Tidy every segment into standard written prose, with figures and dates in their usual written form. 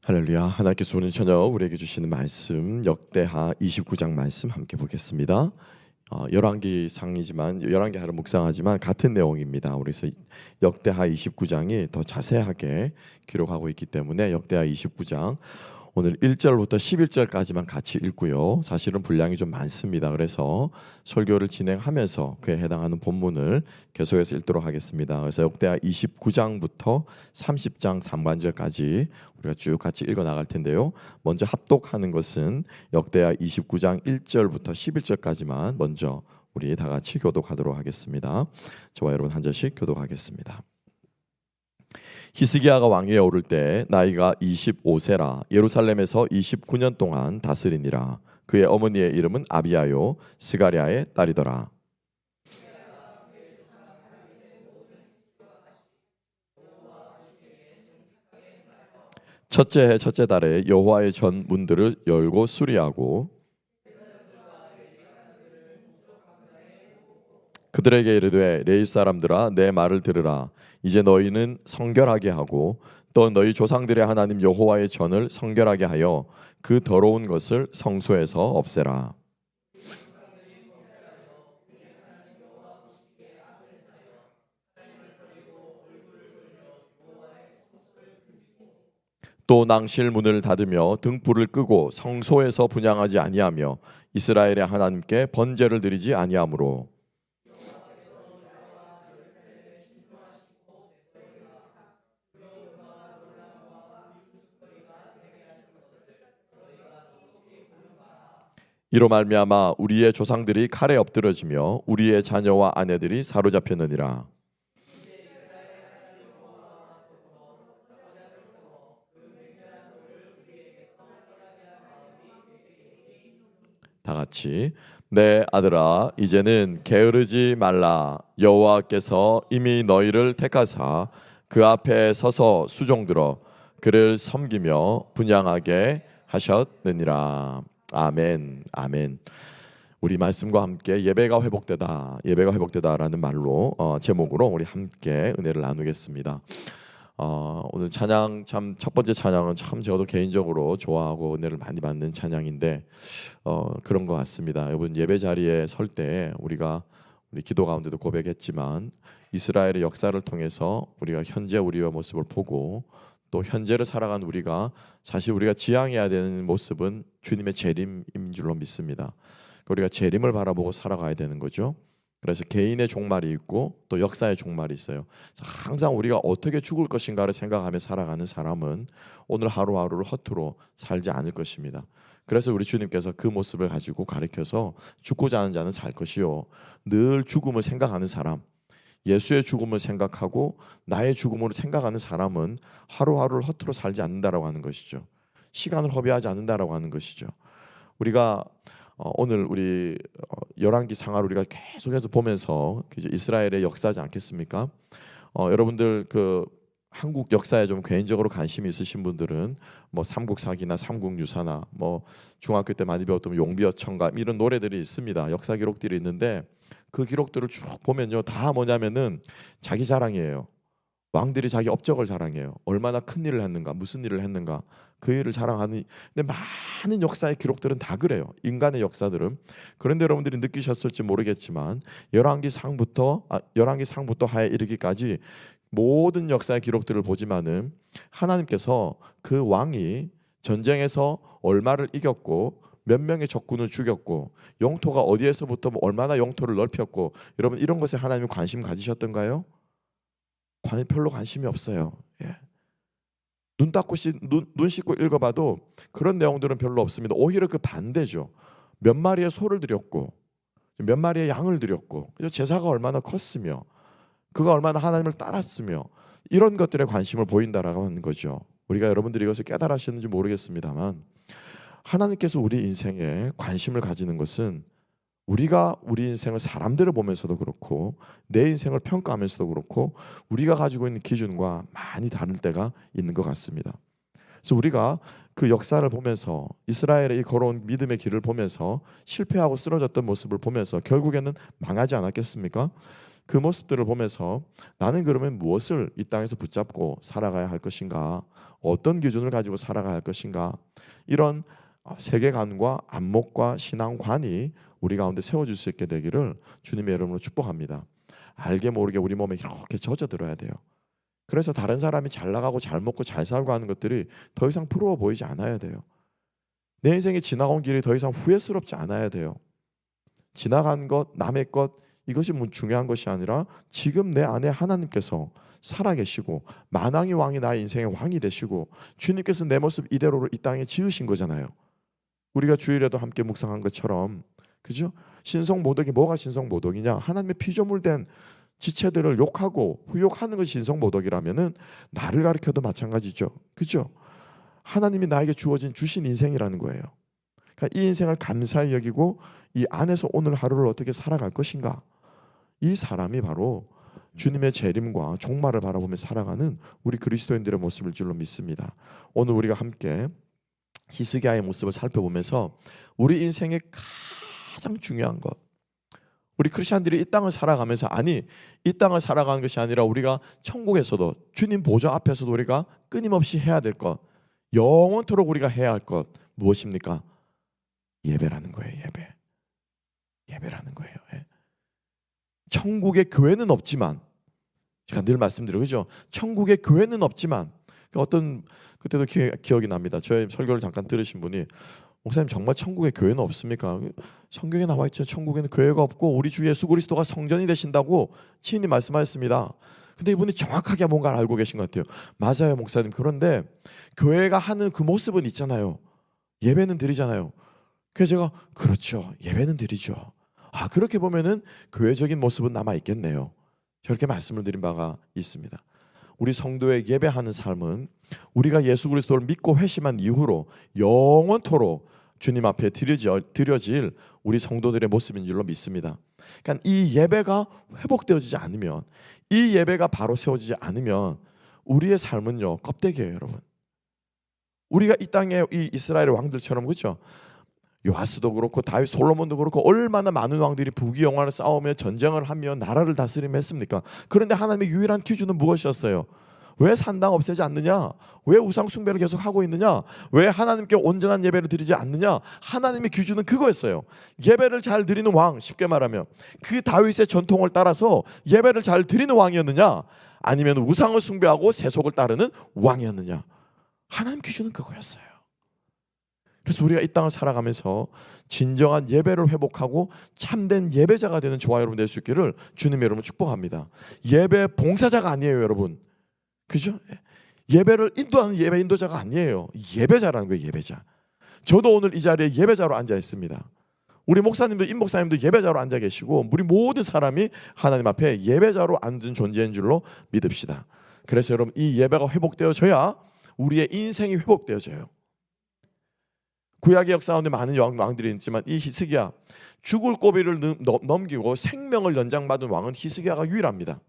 할렐루야. 하나님께서 오늘 저녁 우리에게 주시는 말씀 역대하 29장 말씀 함께 보겠습니다. 열왕기상이지만 열왕기하를 묵상하지만 같은 내용입니다. 그래서 역대하 29장이 더 자세하게 기록하고 있기 때문에 역대하 29장 오늘 1절부터 11절까지만 같이 읽고요. 사실은 분량이 좀 많습니다. 그래서 설교를 진행하면서 그에 해당하는 본문을 계속해서 읽도록 하겠습니다. 그래서 역대하 29장부터 30장 상반절까지 우리가 쭉 같이 읽어 나갈 텐데요. 먼저 합독하는 것은 역대하 29장 1절부터 11절까지만 먼저 우리 다 같이 교독하도록 하겠습니다. 저와 여러분 한 절씩 교독하겠습니다. 히스기야가 왕위에 오를 때 나이가 25세라 예루살렘에서 29년 동안 다스리니라. 그의 어머니의 이름은 아비야요 스가랴의 딸이더라. 첫째 해 첫째 달에 여호와의 전 문들을 열고 수리하고 그들에게 이르되 레위 사람들아 내 말을 들으라. 이제 너희는 성결하게 하고 또 너희 조상들의 하나님 여호와의 전을 성결하게 하여 그 더러운 것을 성소에서 없애라. 또 낭실 문을 닫으며 등불을 끄고 성소에서 분향하지 아니하며 이스라엘의 하나님께 번제를 드리지 아니하므로 이로 말미암아 우리의 조상들이 칼에 엎드러지며 우리의 자녀와 아내들이 사로잡혔느니라. 다 같이 내 아들아 이제는 게으르지 말라. 여호와께서 이미 너희를 택하사 그 앞에 서서 수종들어 그를 섬기며 분향하게 하셨느니라. 아멘. 아멘. 우리 말씀과 함께 예배가 회복되다라는 말로 제목으로 우리 함께 은혜를 나누겠습니다. 오늘 찬양 참 첫 번째 찬양은 참 저도 개인적으로 좋아하고 은혜를 많이 받는 찬양인데 그런 것 같습니다. 여러분 예배 자리에 설 때 우리 기도 가운데도 고백했지만 이스라엘의 역사를 통해서 우리가 현재 우리의 모습을 보고 또 현재를 살아간 사실 우리가 지향해야 되는 모습은 주님의 재림인 줄로 믿습니다. 우리가 재림을 바라보고 살아가야 되는 거죠. 그래서 개인의 종말이 있고 또 역사의 종말이 있어요. 항상 우리가 어떻게 죽을 것인가를 생각하며 살아가는 사람은 오늘 하루하루를 허투루 살지 않을 것입니다. 그래서 우리 주님께서 그 모습을 가지고 가르쳐서 죽고자 하는 자는 살 것이요 늘 죽음을 생각하는 사람, 예수의 죽음을 생각하고 나의 죽음으로 생각하는 사람은 하루하루를 허투루 살지 않는다라고 하는 것이죠. 시간을 허비하지 않는다라고 하는 것이죠. 우리가 오늘 우리 열왕기 상하를 우리가 계속해서 보면서 이스라엘의 역사지 않겠습니까? 여러분들 그 한국 역사에 좀 개인적으로 관심이 있으신 분들은 뭐 삼국사기나 삼국유사나 뭐 중학교 때 많이 배웠던 용비어천가 이런 노래들이 있습니다. 역사 기록들이 있는데 그 기록들을 쭉 보면요 다 뭐냐면은 자기 자랑이에요. 왕들이 자기 업적을 자랑해요. 얼마나 큰 일을 했는가, 무슨 일을 했는가 그 일을 자랑하는. 근데 많은 역사의 기록들은 다 그래요. 인간의 역사들은. 그런데 여러분들이 느끼셨을지 모르겠지만 열왕기상부터 하에 이르기까지 모든 역사의 기록들을 보지만은 하나님께서 그 왕이 전쟁에서 얼마를 이겼고 몇 명의 적군을 죽였고 영토가 어디에서부터 얼마나 영토를 넓혔고 여러분 이런 것에 하나님이 관심 가지셨던가요? 별로 관심이 없어요. 예. 눈 씻고 읽어봐도 그런 내용들은 별로 없습니다. 오히려 그 반대죠. 몇 마리의 소를 드렸고 몇 마리의 양을 드렸고 제사가 얼마나 컸으며 그가 얼마나 하나님을 따랐으며 이런 것들에 관심을 보인다라고 하는 거죠. 우리가 여러분들이 이것을 깨달으시는지 모르겠습니다만 하나님께서 우리 인생에 관심을 가지는 것은 우리가 우리 인생을 사람들을 보면서도 그렇고 내 인생을 평가하면서도 그렇고 우리가 가지고 있는 기준과 많이 다를 때가 있는 것 같습니다. 그래서 우리가 그 역사를 보면서 이스라엘의 이 걸어온 믿음의 길을 보면서 실패하고 쓰러졌던 모습을 보면서 결국에는 망하지 않았겠습니까? 그 모습들을 보면서 나는 그러면 무엇을 이 땅에서 붙잡고 살아가야 할 것인가? 어떤 기준을 가지고 살아가야 할 것인가? 이런 세계관과 안목과 신앙관이 우리 가운데 세워질 수 있게 되기를 주님의 이름으로 축복합니다. 알게 모르게 우리 몸에 이렇게 젖어들어야 돼요. 그래서 다른 사람이 잘 나가고 잘 먹고 잘 살고 하는 것들이 더 이상 부러워 보이지 않아야 돼요. 내 인생에 지나온 길이 더 이상 후회스럽지 않아야 돼요. 지나간 것, 남의 것, 이것이 중요한 것이 아니라 지금 내 안에 하나님께서 살아계시고 만왕의 왕이 나의 인생의 왕이 되시고 주님께서 내 모습 이대로로 이 땅에 지으신 거잖아요. 우리가 주일에도 함께 묵상한 것처럼, 그죠? 신성모독이 뭐가 신성모독이냐? 하나님의 피조물된 지체들을 욕하고 후욕하는 것이 신성모독이라면은 나를 가리켜도 마찬가지죠. 그죠? 하나님이 나에게 주신 인생이라는 거예요. 그러니까 이 인생을 감사히 여기고 이 안에서 오늘 하루를 어떻게 살아갈 것인가? 이 사람이 바로 주님의 재림과 종말을 바라보며 살아가는 우리 그리스도인들의 모습일 줄로 믿습니다. 오늘 우리가 함께 히스기야의 모습을 살펴보면서 우리 인생의 가장 중요한 것, 우리 크리스천들이 이 땅을 살아가면서, 아니 이 땅을 살아가는 것이 아니라 우리가 천국에서도 주님 보좌 앞에서도 우리가 끊임없이 해야 될 것, 영원토록 우리가 해야 할 것 무엇입니까? 예배라는 거예요. 예배라는 거예요. 천국의 교회는 없지만, 제가 늘 말씀드려요, 그죠? 천국의 교회는 없지만, 어떤 그때도 기억이 납니다. 저의 설교를 잠깐 들으신 분이, 목사님 정말 천국에 교회는 없습니까? 성경에 나와 있죠. 천국에는 교회가 없고 우리 주 예수 그리스도가 성전이 되신다고 친히 말씀하셨습니다. 근데 이분이 정확하게 뭔가를 알고 계신 것 같아요. 맞아요, 목사님. 그런데 교회가 하는 그 모습은 있잖아요. 예배는 드리잖아요. 그래서 제가 그렇죠, 예배는 드리죠. 아, 그렇게 보면은 교회적인 모습은 남아 있겠네요. 저렇게 말씀을 드린 바가 있습니다. 우리 성도의 예배하는 삶은 우리가 예수 그리스도를 믿고 회심한 이후로 영원토록 주님 앞에 드려질 우리 성도들의 모습인 줄로 믿습니다. 그러니까 이 예배가 회복되어지지 않으면, 이 예배가 바로 세워지지 않으면 우리의 삶은요, 껍데기예요, 여러분. 우리가 이 땅에 이 이스라엘의 왕들처럼, 그렇죠? 요아스도 그렇고 다윗, 솔로몬도 그렇고 얼마나 많은 왕들이 부귀영화를 싸우며 전쟁을 하며 나라를 다스리며 했습니까? 그런데 하나님의 유일한 기준은 무엇이었어요? 왜 산당 없애지 않느냐? 왜 우상 숭배를 계속 하고 있느냐? 왜 하나님께 온전한 예배를 드리지 않느냐? 하나님의 기준은 그거였어요. 예배를 잘 드리는 왕, 쉽게 말하면 그 다윗의 전통을 따라서 예배를 잘 드리는 왕이었느냐? 아니면 우상을 숭배하고 세속을 따르는 왕이었느냐? 하나님 기준은 그거였어요. 그래서 우리가 이 땅을 살아가면서 진정한 예배를 회복하고 참된 예배자가 되는 저와 여러분 될 수 있기를 주님의 이름으로 축복합니다. 예배 봉사자가 아니에요, 여러분. 그죠? 예배를 인도하는 예배 인도자가 아니에요. 예배자라는 거예요, 예배자. 저도 오늘 이 자리에 예배자로 앉아 있습니다. 우리 목사님도, 임 목사님도 예배자로 앉아 계시고, 우리 모든 사람이 하나님 앞에 예배자로 앉은 존재인 줄로 믿읍시다. 그래서 여러분, 이 예배가 회복되어져야 우리의 인생이 회복되어져요. 구약의 역사 가운데 많은 왕들이 있지만 이 히스기야, 죽을 고비를 넘기고 생명을 연장받은 왕은 히스기야가 유일합니다.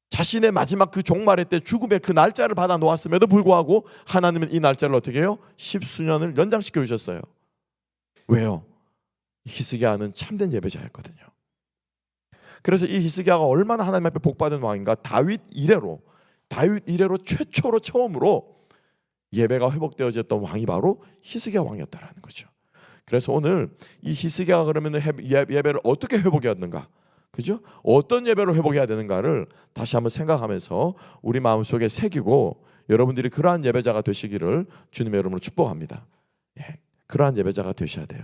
자신의 마지막 그 종말의 때 죽음의 그 날짜를 받아 놓았음에도 불구하고 하나님은 이 날짜를 어떻게 해요? 10수년을 연장시켜 주셨어요. 왜요? 히스기야는 참된 예배자였거든요. 그래서 이 히스기야가 얼마나 하나님 앞에 복받은 왕인가? 다윗 이래로 최초로 처음으로 예배가 회복되어졌던 왕이 바로 히스기야 왕이었다라는 거죠. 그래서 오늘 이 히스기야가 그러면 예배를 어떻게 회복해야 하는가, 그죠? 어떤 예배로 회복해야 되는가를 다시 한번 생각하면서 우리 마음속에 새기고 여러분들이 그러한 예배자가 되시기를 주님의 이름으로 축복합니다. 그러한 예배자가 되셔야 돼요.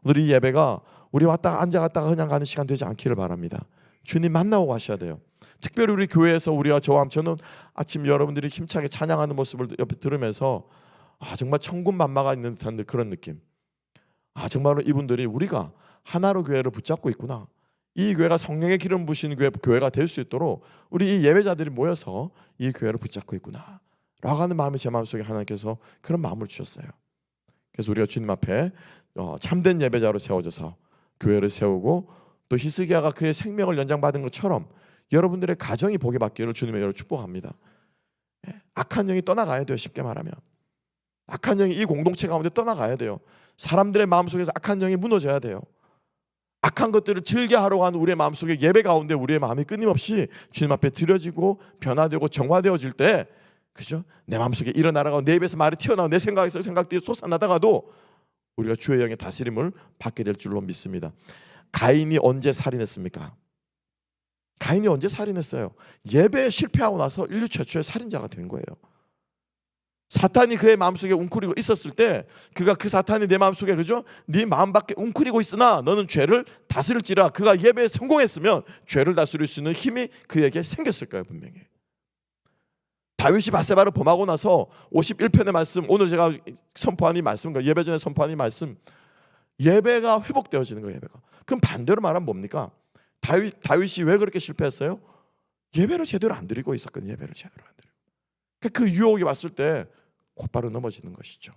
오늘 이 예배가 우리 왔다가 앉아갔다가 그냥 가는 시간 되지 않기를 바랍니다. 주님 만나고 가셔야 돼요. 특별히 우리 교회에서 우리가 저는 아침 여러분들이 힘차게 찬양하는 모습을 옆에 들으면서 정말 천군만마가 있는 듯한 그런 느낌. 정말로 이분들이 우리가 하나로 교회를 붙잡고 있구나. 이 교회가 성령의 기름 부으신 교회가 될 수 있도록 우리 이 예배자들이 모여서 이 교회를 붙잡고 있구나 라고 하는 마음이 제 마음속에 하나님께서 그런 마음을 주셨어요. 그래서 우리가 주님 앞에 참된 예배자로 세워져서 교회를 세우고, 또 히스기야가 그의 생명을 연장받은 것처럼 여러분들의 가정이 복이 받기를 주님의 이름으로 축복합니다. 악한 영이 떠나가야 돼요. 쉽게 말하면 악한 영이 이 공동체 가운데 떠나가야 돼요. 사람들의 마음속에서 악한 영이 무너져야 돼요. 악한 것들을 즐겨하려고 하는 우리의 마음속에 예배 가운데 우리의 마음이 끊임없이 주님 앞에 드려지고 변화되고 정화되어질 때, 그죠? 내 마음속에 일어나라고 내 입에서 말이 튀어나오고 내 생각에서 생각들이 솟아나다가도 우리가 주의 영의 다스림을 받게 될 줄로 믿습니다. 가인이 언제 살인했습니까? 가인이 언제 살인했어요? 예배에 실패하고 나서 인류 최초의 살인자가 된 거예요. 사탄이 그의 마음속에 웅크리고 있었을 때, 그가 그 사탄이 내 마음속에, 그죠? 네 마음밖에 웅크리고 있으나 너는 죄를 다스릴지라. 그가 예배에 성공했으면 죄를 다스릴 수 있는 힘이 그에게 생겼을 거예요, 분명히. 다윗이 밧세바를 범하고 나서 51편의 말씀, 오늘 제가 선포한 이 말씀, 예배 전에 선포한 이 말씀, 예배가 회복되어지는 거예요. 예배가. 그럼 반대로 말하면 뭡니까? 다윗이 왜 그렇게 실패했어요? 예배를 제대로 안 드리고 있었거든요. 예배를 제대로 안 드리고. 그 유혹이 왔을 때 곧바로 넘어지는 것이죠.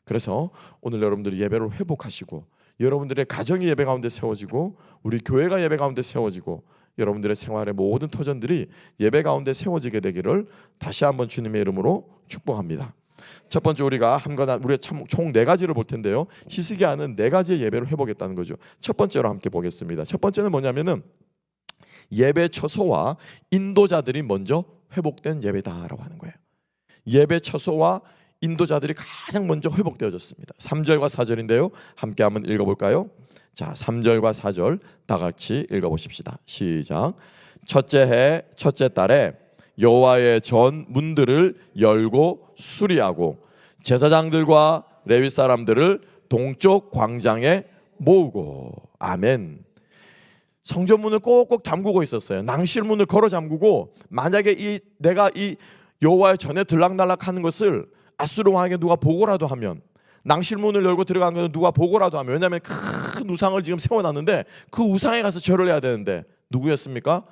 그래서 오늘 여러분들이 예배를 회복하시고, 여러분들의 가정이 예배 가운데 세워지고, 우리 교회가 예배 가운데 세워지고, 여러분들의 생활의 모든 터전들이 예배 가운데 세워지게 되기를 다시 한번 주님의 이름으로 축복합니다. 첫 번째, 우리가 총 4가지를 볼 텐데요. 히스기야는 4가지의 예배를 회복했다는 거죠. 첫 번째로 함께 보겠습니다. 첫 번째는 뭐냐면은 예배 처소와 인도자들이 먼저 회복된 예배다라고 하는 거예요. 예배 처소와 인도자들이 가장 먼저 회복되어졌습니다. 3절과 4절인데요. 함께 한번 읽어볼까요? 자, 3절과 4절 다 같이 읽어보십시다. 시작. 첫째 해 첫째 달에 여호와의 전 문들을 열고 수리하고 제사장들과 레위 사람들을 동쪽 광장에 모으고. 아멘. 성전문을 꼭꼭 잠그고 있었어요. 낭실문을 걸어 잠그고, 만약에 내가 이 여호와의 전에 들락날락하는 것을 아수르 왕에게 누가 보고라도 하면, 낭실문을 열고 들어간 것을 누가 보고라도 하면, 왜냐하면 큰 우상을 지금 세워놨는데 그 우상에 가서 절을 해야 되는데, 누구였습니까?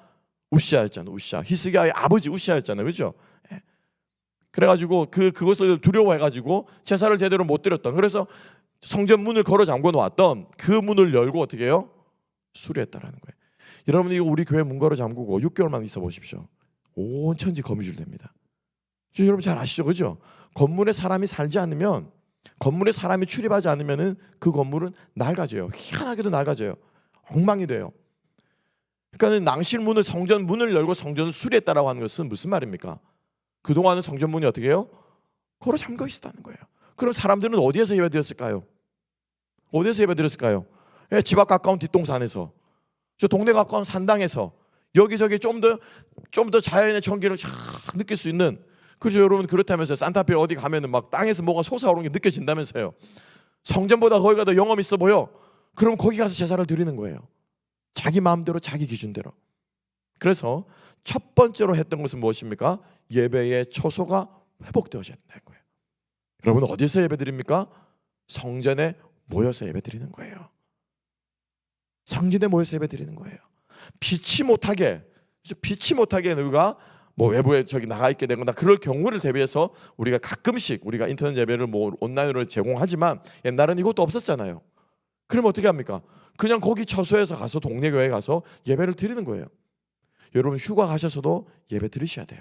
우시아였잖아요. 우시아, 히스기야의 아버지 우시아였잖아요. 그렇죠? 그래가지고 그것을 두려워해가지고 제사를 제대로 못 드렸던, 그래서 성전 문을 걸어 잠궈 놓았던 그 문을 열고 어떻게 해요? 수리했다라는 거예요. 여러분, 이거 우리 교회 문 걸어 잠그고 6개월만 있어 보십시오. 온 천지 거미줄 됩니다. 여러분 잘 아시죠? 그죠? 건물에 사람이 살지 않으면, 건물에 사람이 출입하지 않으면은 그 건물은 낡아져요. 희한하게도 낡아져요. 엉망이 돼요. 그러니까 낭실문을, 성전 문을 열고 성전을 수리했다라고 하는 것은 무슨 말입니까? 그동안은 성전 문이 어떻게 해요? 걸어 잠겨 있었다는 거예요. 그럼 사람들은 어디에서 예배드렸을까요? 어디에서 예배드렸을까요? 집 앞 가까운 뒷동산에서, 저 동네 가까운 산당에서, 여기저기 좀 더 자연의 전기를 쫙 느낄 수 있는, 그죠? 여러분 그렇다면서요. 산타페 어디 가면은 막 땅에서 뭐가 솟아오르는 게 느껴진다면서요. 성전보다 거기가 더 영험 있어 보여. 그럼 거기 가서 제사를 드리는 거예요. 자기 마음대로, 자기 기준대로. 그래서 첫 번째로 했던 것은 무엇입니까? 예배의 처소가 회복되어져야 된다는 거예요. 여러분 어디서 예배드립니까? 성전에 모여서 예배드리는 거예요. 성전에 모여서 예배드리는 거예요. 피치 못하게 우리가 뭐 외부에 저기 나가 있게 되거나 그럴 경우를 대비해서 우리가 가끔씩 우리가 인터넷 예배를 뭐 온라인으로 제공하지만, 옛날에는 이것도 없었잖아요. 그럼 어떻게 합니까? 그냥 거기 처소에서 가서, 동네 교회에 가서 예배를 드리는 거예요. 여러분 휴가 가셔서도 예배 드리셔야 돼요.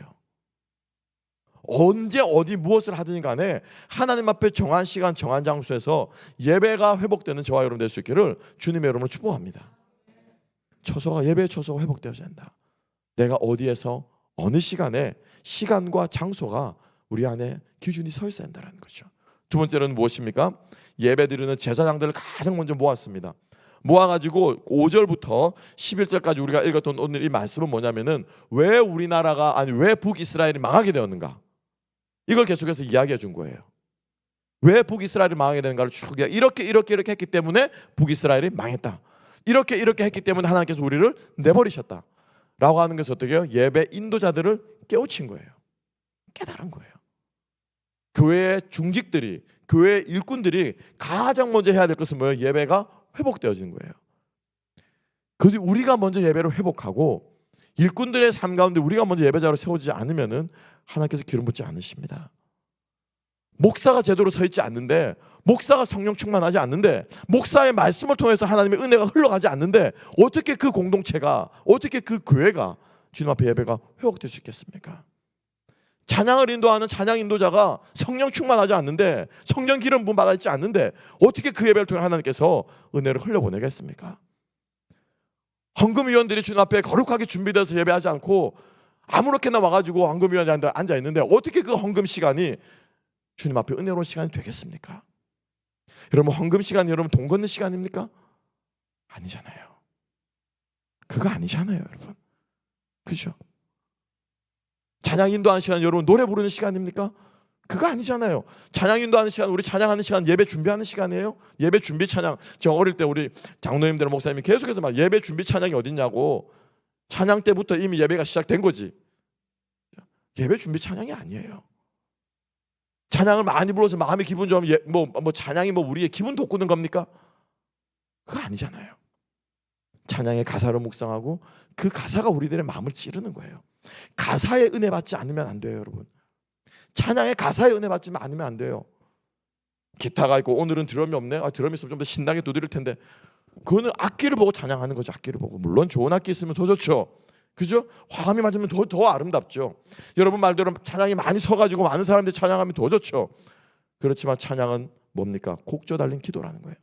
언제 어디 무엇을 하든 간에 하나님 앞에 정한 시간, 정한 장소에서 예배가 회복되는 저와 여러분 될 수 있기를 주님의 이름으로 축복합니다. 처소가, 예배의 처소가 회복되어야 한다. 내가 어디에서 어느 시간에, 시간과 장소가 우리 안에 기준이 서 있어야 한다는 거죠. 두 번째로는 무엇입니까? 예배 드리는 제사장들을 가장 먼저 모았습니다. 모아가지고 5절부터 11절까지 우리가 읽었던 오늘 이 말씀은 뭐냐면은, 왜 우리나라가, 아니 왜 북이스라엘이 망하게 되었는가, 이걸 계속해서 이야기해 준 거예요. 왜 북이스라엘이 망하게 되는가를 쭉 이렇게 했기 때문에 북이스라엘이 망했다. 이렇게 했기 때문에 하나님께서 우리를 내버리셨다 라고 하는 것은 어떻게 해요? 예배 인도자들을 깨우친 거예요. 깨달은 거예요. 교회의 중직들이, 교회의 일꾼들이 가장 먼저 해야 될 것은 뭐예요? 예배가 회복되어지는 거예요. 그런데 우리가 먼저 예배를 회복하고 일꾼들의 삶 가운데 우리가 먼저 예배자로 세워지지 않으면은 하나님께서 기름 붓지 않으십니다. 목사가 제대로 서 있지 않는데, 목사가 성령 충만하지 않는데, 목사의 말씀을 통해서 하나님의 은혜가 흘러가지 않는데, 어떻게 그 공동체가, 어떻게 그 교회가, 주님 앞에 예배가 회복될 수 있겠습니까? 찬양을 인도하는 찬양 인도자가 성령 충만하지 않는데, 성령 기름 부음 받아 있지 않는데 어떻게 그 예배를 통해 하나님께서 은혜를 흘려보내겠습니까? 헌금위원들이 주님 앞에 거룩하게 준비돼서 예배하지 않고 아무렇게나 와가지고 헌금위원이 앉아 있는데 어떻게 그 헌금 시간이 주님 앞에 은혜로운 시간이 되겠습니까? 여러분, 헌금 시간이 여러분 돈 걷는 시간입니까? 아니잖아요. 그거 아니잖아요, 여러분. 그죠? 찬양 인도하는 시간 여러분 노래 부르는 시간입니까? 그거 아니잖아요. 찬양 인도하는 시간, 우리 찬양하는 시간 예배 준비하는 시간이에요. 예배 준비 찬양. 저 어릴 때 우리 장로님들 목사님이 계속해서 막 예배 준비 찬양이 어딨냐고. 찬양 때부터 이미 예배가 시작된 거지. 예배 준비 찬양이 아니에요. 찬양을 많이 불러서 마음이 기분 좋으면 뭐 찬양이 뭐 우리의 기분 돋구는 겁니까? 그거 아니잖아요. 찬양의 가사를 묵상하고 그 가사가 우리들의 마음을 찌르는 거예요. 가사에 은혜 받지 않으면 안 돼요, 여러분. 찬양의 가사에 은혜 받지 않으면 안 돼요. 기타가 있고 오늘은 드럼이 없네. 드럼이 있으면 좀 더 신나게 두드릴 텐데. 그거는 악기를 보고 찬양하는 거죠. 악기를 보고. 물론 좋은 악기 있으면 더 좋죠. 그죠? 화음이 맞으면 더 아름답죠. 여러분 말대로 찬양이 많이 서가지고 많은 사람들이 찬양하면 더 좋죠. 그렇지만 찬양은 뭡니까? 곡조 달린 기도라는 거예요.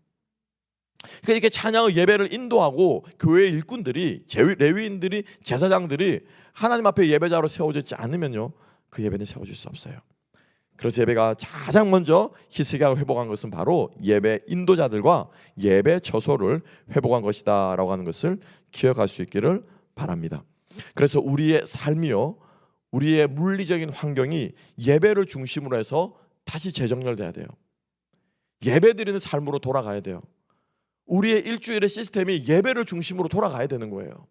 그러니까 이렇게 찬양의 예배를 인도하고 교회 일꾼들이, 레위인들이, 제사장들이 하나님 앞에 예배자로 세워져 있지 않으면요, 그 예배는 세워질 수 없어요. 그래서 예배가 가장 먼저 히스기야가 회복한 것은 바로 예배 인도자들과 예배 처소를 회복한 것이다 라고 하는 것을 기억할 수 있기를 바랍니다. 그래서 우리의 삶이요, 우리의 물리적인 환경이 예배를 중심으로 해서 다시 재정렬돼야 돼요. 예배드리는 삶으로 돌아가야 돼요. 우리의 일주일의 시스템이 예배를 중심으로 돌아가야 되는 거예요.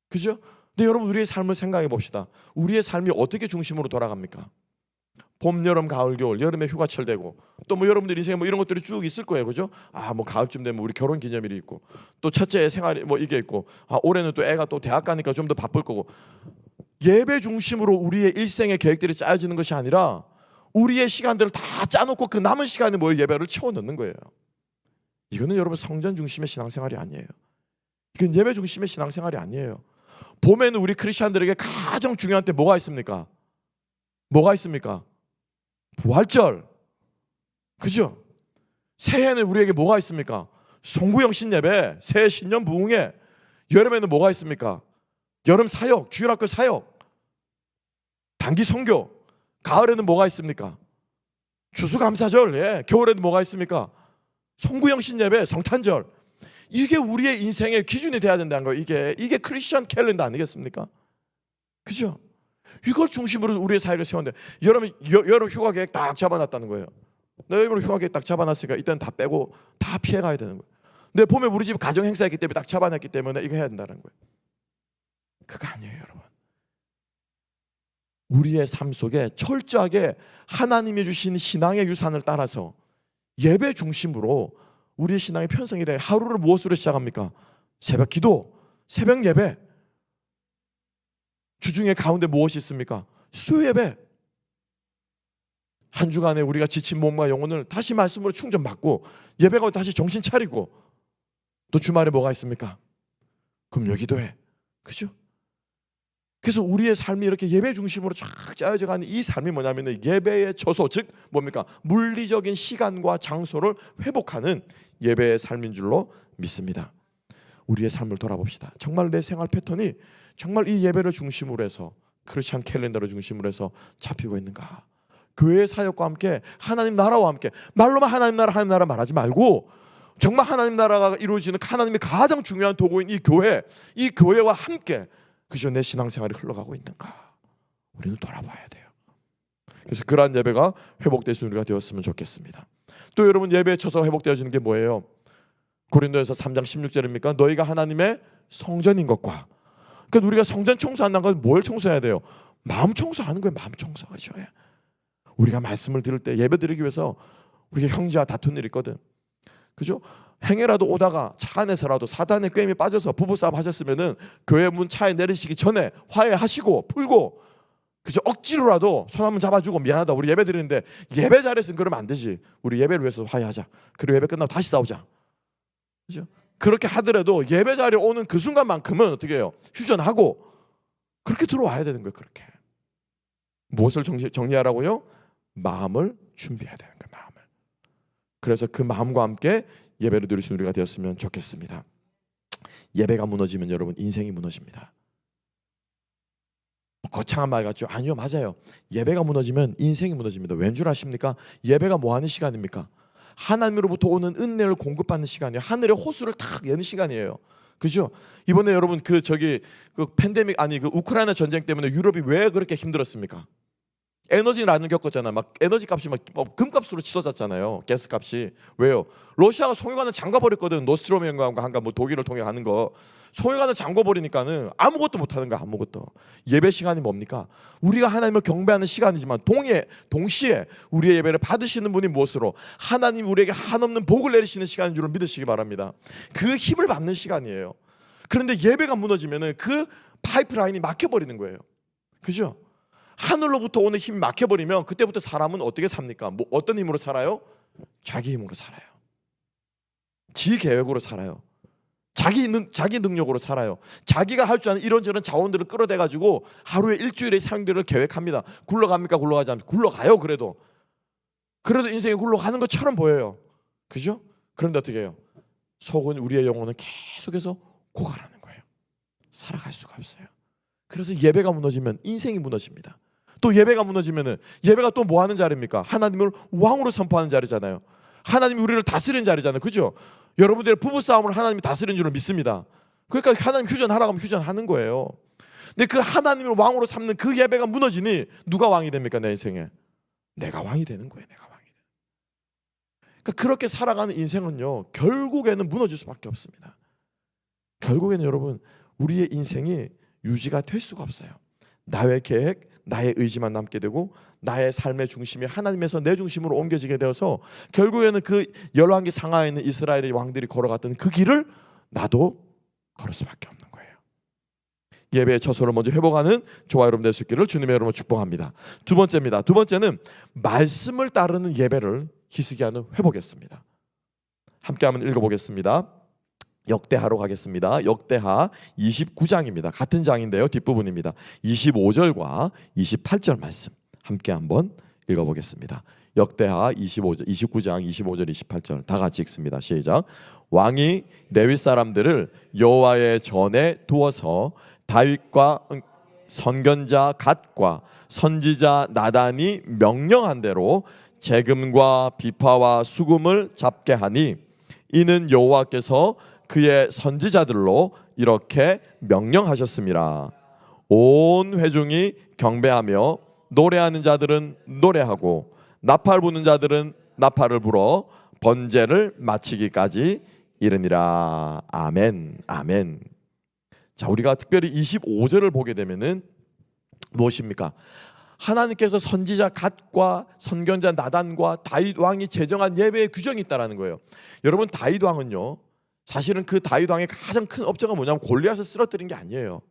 그죠? 근데 여러분, 우리의 삶을 생각해 봅시다. 우리의 삶이 어떻게 중심으로 돌아갑니까? 봄, 여름, 가을, 겨울, 여름에 휴가철 되고 또 뭐 여러분들 인생에 뭐 이런 것들이 쭉 있을 거예요. 그죠? 뭐 가을쯤 되면 우리 결혼 기념일이 있고 또 첫째 생활이 뭐 이게 있고 올해는 또 애가 또 대학 가니까 좀 더 바쁠 거고. 예배 중심으로 우리의 일생의 계획들이 짜여지는 것이 아니라 우리의 시간들을 다 짜놓고 그 남은 시간에 뭐 예배를 채워 넣는 거예요. 이거는 여러분 성전 중심의 신앙생활이 아니에요. 이건 예배 중심의 신앙생활이 아니에요. 봄에는 우리 크리스천들에게 가장 중요한 때 뭐가 있습니까? 뭐가 있습니까? 부활절. 그죠? 새해는 우리에게 뭐가 있습니까? 송구영신 예배, 새해 신년 부흥회. 여름에는 뭐가 있습니까? 여름 사역, 주일학교 사역, 단기 선교. 가을에는 뭐가 있습니까? 추수감사절. 예. 겨울에는 뭐가 있습니까? 송구영신 예배, 성탄절. 이게 우리의 인생의 기준이 돼야 된다는 거예요. 이게 크리스천 캘린더 아니겠습니까? 그죠? 이걸 중심으로 우리의 사역을 세웠는데 여름 휴가 계획 딱 잡아놨다는 거예요. 여러분 휴가 계획 딱 잡아놨으니까 이때는 다 빼고 다 피해가야 되는 거예요. 근데 봄에 우리 집 가정 행사했기 때문에 딱 잡아놨기 때문에 이거 해야 된다는 거예요. 그거 아니에요, 여러분. 우리의 삶 속에 철저하게 하나님이 주신 신앙의 유산을 따라서 예배 중심으로 우리의 신앙이 편성이 돼. 하루를 무엇으로 시작합니까? 새벽 기도, 새벽 예배. 주중에 가운데 무엇이 있습니까? 수요 예배. 한 주간에 우리가 지친 몸과 영혼을 다시 말씀으로 충전받고 예배가 다시 정신 차리고 또 주말에 뭐가 있습니까? 금요 기도회. 그죠? 그래서 우리의 삶이 이렇게 예배 중심으로 쫙 짜여져 가는 이 삶이 뭐냐면 예배의 처소, 즉 뭡니까? 물리적인 시간과 장소를 회복하는 예배의 삶인 줄로 믿습니다. 우리의 삶을 돌아봅시다. 정말 내 생활 패턴이 정말 이 예배를 중심으로 해서 크리스천 캘린더를 중심으로 해서 잡히고 있는가? 교회의 사역과 함께 하나님 나라와 함께 말로만 하나님 나라 말하지 말고 정말 하나님 나라가 이루어지는 하나님의 가장 중요한 도구인 이 교회와 함께 그저 내 신앙생활이 흘러가고 있는가? 우리는 돌아봐야 돼요. 그래서 그러한 예배가 회복될 수 있는 우리가 되었으면 좋겠습니다. 또 여러분 예배에 쳐서 회복되어지는 게 뭐예요? 고린도전서 3장 16절입니까? 너희가 하나님의 성전인 것과. 그러니까 우리가 성전 청소한다는 건 뭘 청소해야 돼요? 마음 청소하는 거예요. 마음 청소하죠. 우리가 말씀을 들을 때 예배 드리기 위해서 우리가 형제와 다툰 일 있거든. 그죠? 행여라도 오다가 차 안에서라도 사단의 꾀임에 빠져서 부부싸움 하셨으면은 교회 문 차에 내리시기 전에 화해하시고 풀고 그죠? 억지로라도 손 한번 잡아주고 미안하다 우리 예배 드리는데 예배 자리에서는 그러면 안 되지. 우리 예배를 위해서 화해하자. 그리고 예배 끝나고 다시 싸우자. 그죠? 그렇게 하더라도 예배 자리에 오는 그 순간만큼은 어떻게 해요? 휴전하고 그렇게 들어와야 되는 거예요. 그렇게 무엇을 정리하라고요? 마음을 준비해야 되는 거예요. 마음을. 그래서 그 마음과 함께 예배를 드릴 수 있는 우리가 되었으면 좋겠습니다. 예배가 무너지면 여러분 인생이 무너집니다. 거창한 말 같죠? 아니요, 맞아요. 예배가 무너지면 인생이 무너집니다. 왠 줄 아십니까? 예배가 뭐 하는 시간입니까? 하나님으로부터 오는 은혜를 공급받는 시간이에요. 하늘의 호수를 탁 여는 시간이에요. 그죠? 이번에 여러분 그 팬데믹 그 우크라이나 전쟁 때문에 유럽이 왜 그렇게 힘들었습니까? 에너지 난을 겪었잖아요. 막 에너지 값이 막 금값으로 치솟았잖아요. 가스 값이. 왜요? 러시아가 송유관을 잠가버렸거든. 노스트롬인가 한가 뭐 독일을 통해 가는 거. 송유관을 잠궈버리니까는 아무것도 못하는 거야. 아무것도. 예배 시간이 뭡니까? 우리가 하나님을 경배하는 시간이지만 동시에 우리의 예배를 받으시는 분이 무엇으로? 하나님 우리에게 한없는 복을 내리시는 시간인 줄을 믿으시기 바랍니다. 그 힘을 받는 시간이에요. 그런데 예배가 무너지면은 그 파이프라인이 막혀버리는 거예요. 그죠? 하늘로부터 오는 힘이 막혀버리면 그때부터 사람은 어떻게 삽니까? 뭐 어떤 힘으로 살아요? 자기 힘으로 살아요. 지 계획으로 살아요. 자기 능력으로 살아요. 자기가 할 줄 아는 이런저런 자원들을 끌어대가지고 하루에 일주일의 사용들을 계획합니다. 굴러갑니까? 굴러가지 않습니까? 굴러가요. 그래도 인생이 굴러가는 것처럼 보여요. 그죠? 그런데 어떻게 해요? 속은 우리의 영혼은 계속해서 고갈하는 거예요. 살아갈 수가 없어요. 그래서 예배가 무너지면 인생이 무너집니다. 또 예배가 무너지면은 예배가 또 뭐 하는 자리입니까? 하나님을 왕으로 선포하는 자리잖아요. 하나님이 우리를 다스리는 자리잖아요. 그죠? 여러분들의 부부싸움을 하나님이 다스리는 줄을 믿습니다. 그러니까 하나님 휴전하라고 하면 휴전하는 거예요. 근데 그 하나님을 왕으로 삼는 그 예배가 무너지니 누가 왕이 됩니까? 내 인생에 내가 왕이 되는 거예요. 내가 왕이 되는. 그러니까 그렇게 살아가는 인생은요 결국에는 무너질 수밖에 없습니다. 결국에는 여러분 우리의 인생이 유지가 될 수가 없어요. 나의 계획, 나의 의지만 남게 되고 나의 삶의 중심이 하나님에서 내 중심으로 옮겨지게 되어서 결국에는 그 열왕기 상하에 있는 이스라엘의 왕들이 걸어갔던 그 길을 나도 걸을 수밖에 없는 거예요. 예배의 처소를 먼저 회복하는 저와 여러분 될 수 있기를 주님의 이름으로 축복합니다. 두 번째입니다. 두 번째는 말씀을 따르는 예배를 히스기야는 회복했습니다. 함께 한번 읽어보겠습니다. 역대하로 가겠습니다. 역대하 29장입니다. 같은 장인데요. 뒷부분입니다. 25절과 28절 말씀 함께 한번 읽어보겠습니다. 역대하 29장 25절 28절 다 같이 읽습니다. 시작. 왕이 레위 사람들을 여호와의 전에 두어서 다윗과 선견자 갓과 선지자 나단이 명령한 대로 재금과 비파와 수금을 잡게 하니 이는 여호와께서 그의 선지자들로 이렇게 명령하셨습니다. 온 회중이 경배하며 노래하는 자들은 노래하고 나팔 부는 자들은 나팔을 불어 번제를 마치기까지 이르니라. 아멘. 아멘. 자, 우리가 특별히 25절을 보게 되면은 무엇입니까? 하나님께서 선지자 갓과 선견자 나단과 다윗 왕이 제정한 예배의 규정이 있다라는 거예요. 여러분 다윗 왕은요. 사실은 그 다윗 왕의 가장 큰 업적은 뭐냐면 골리앗을 쓰러뜨린 게 아니에요.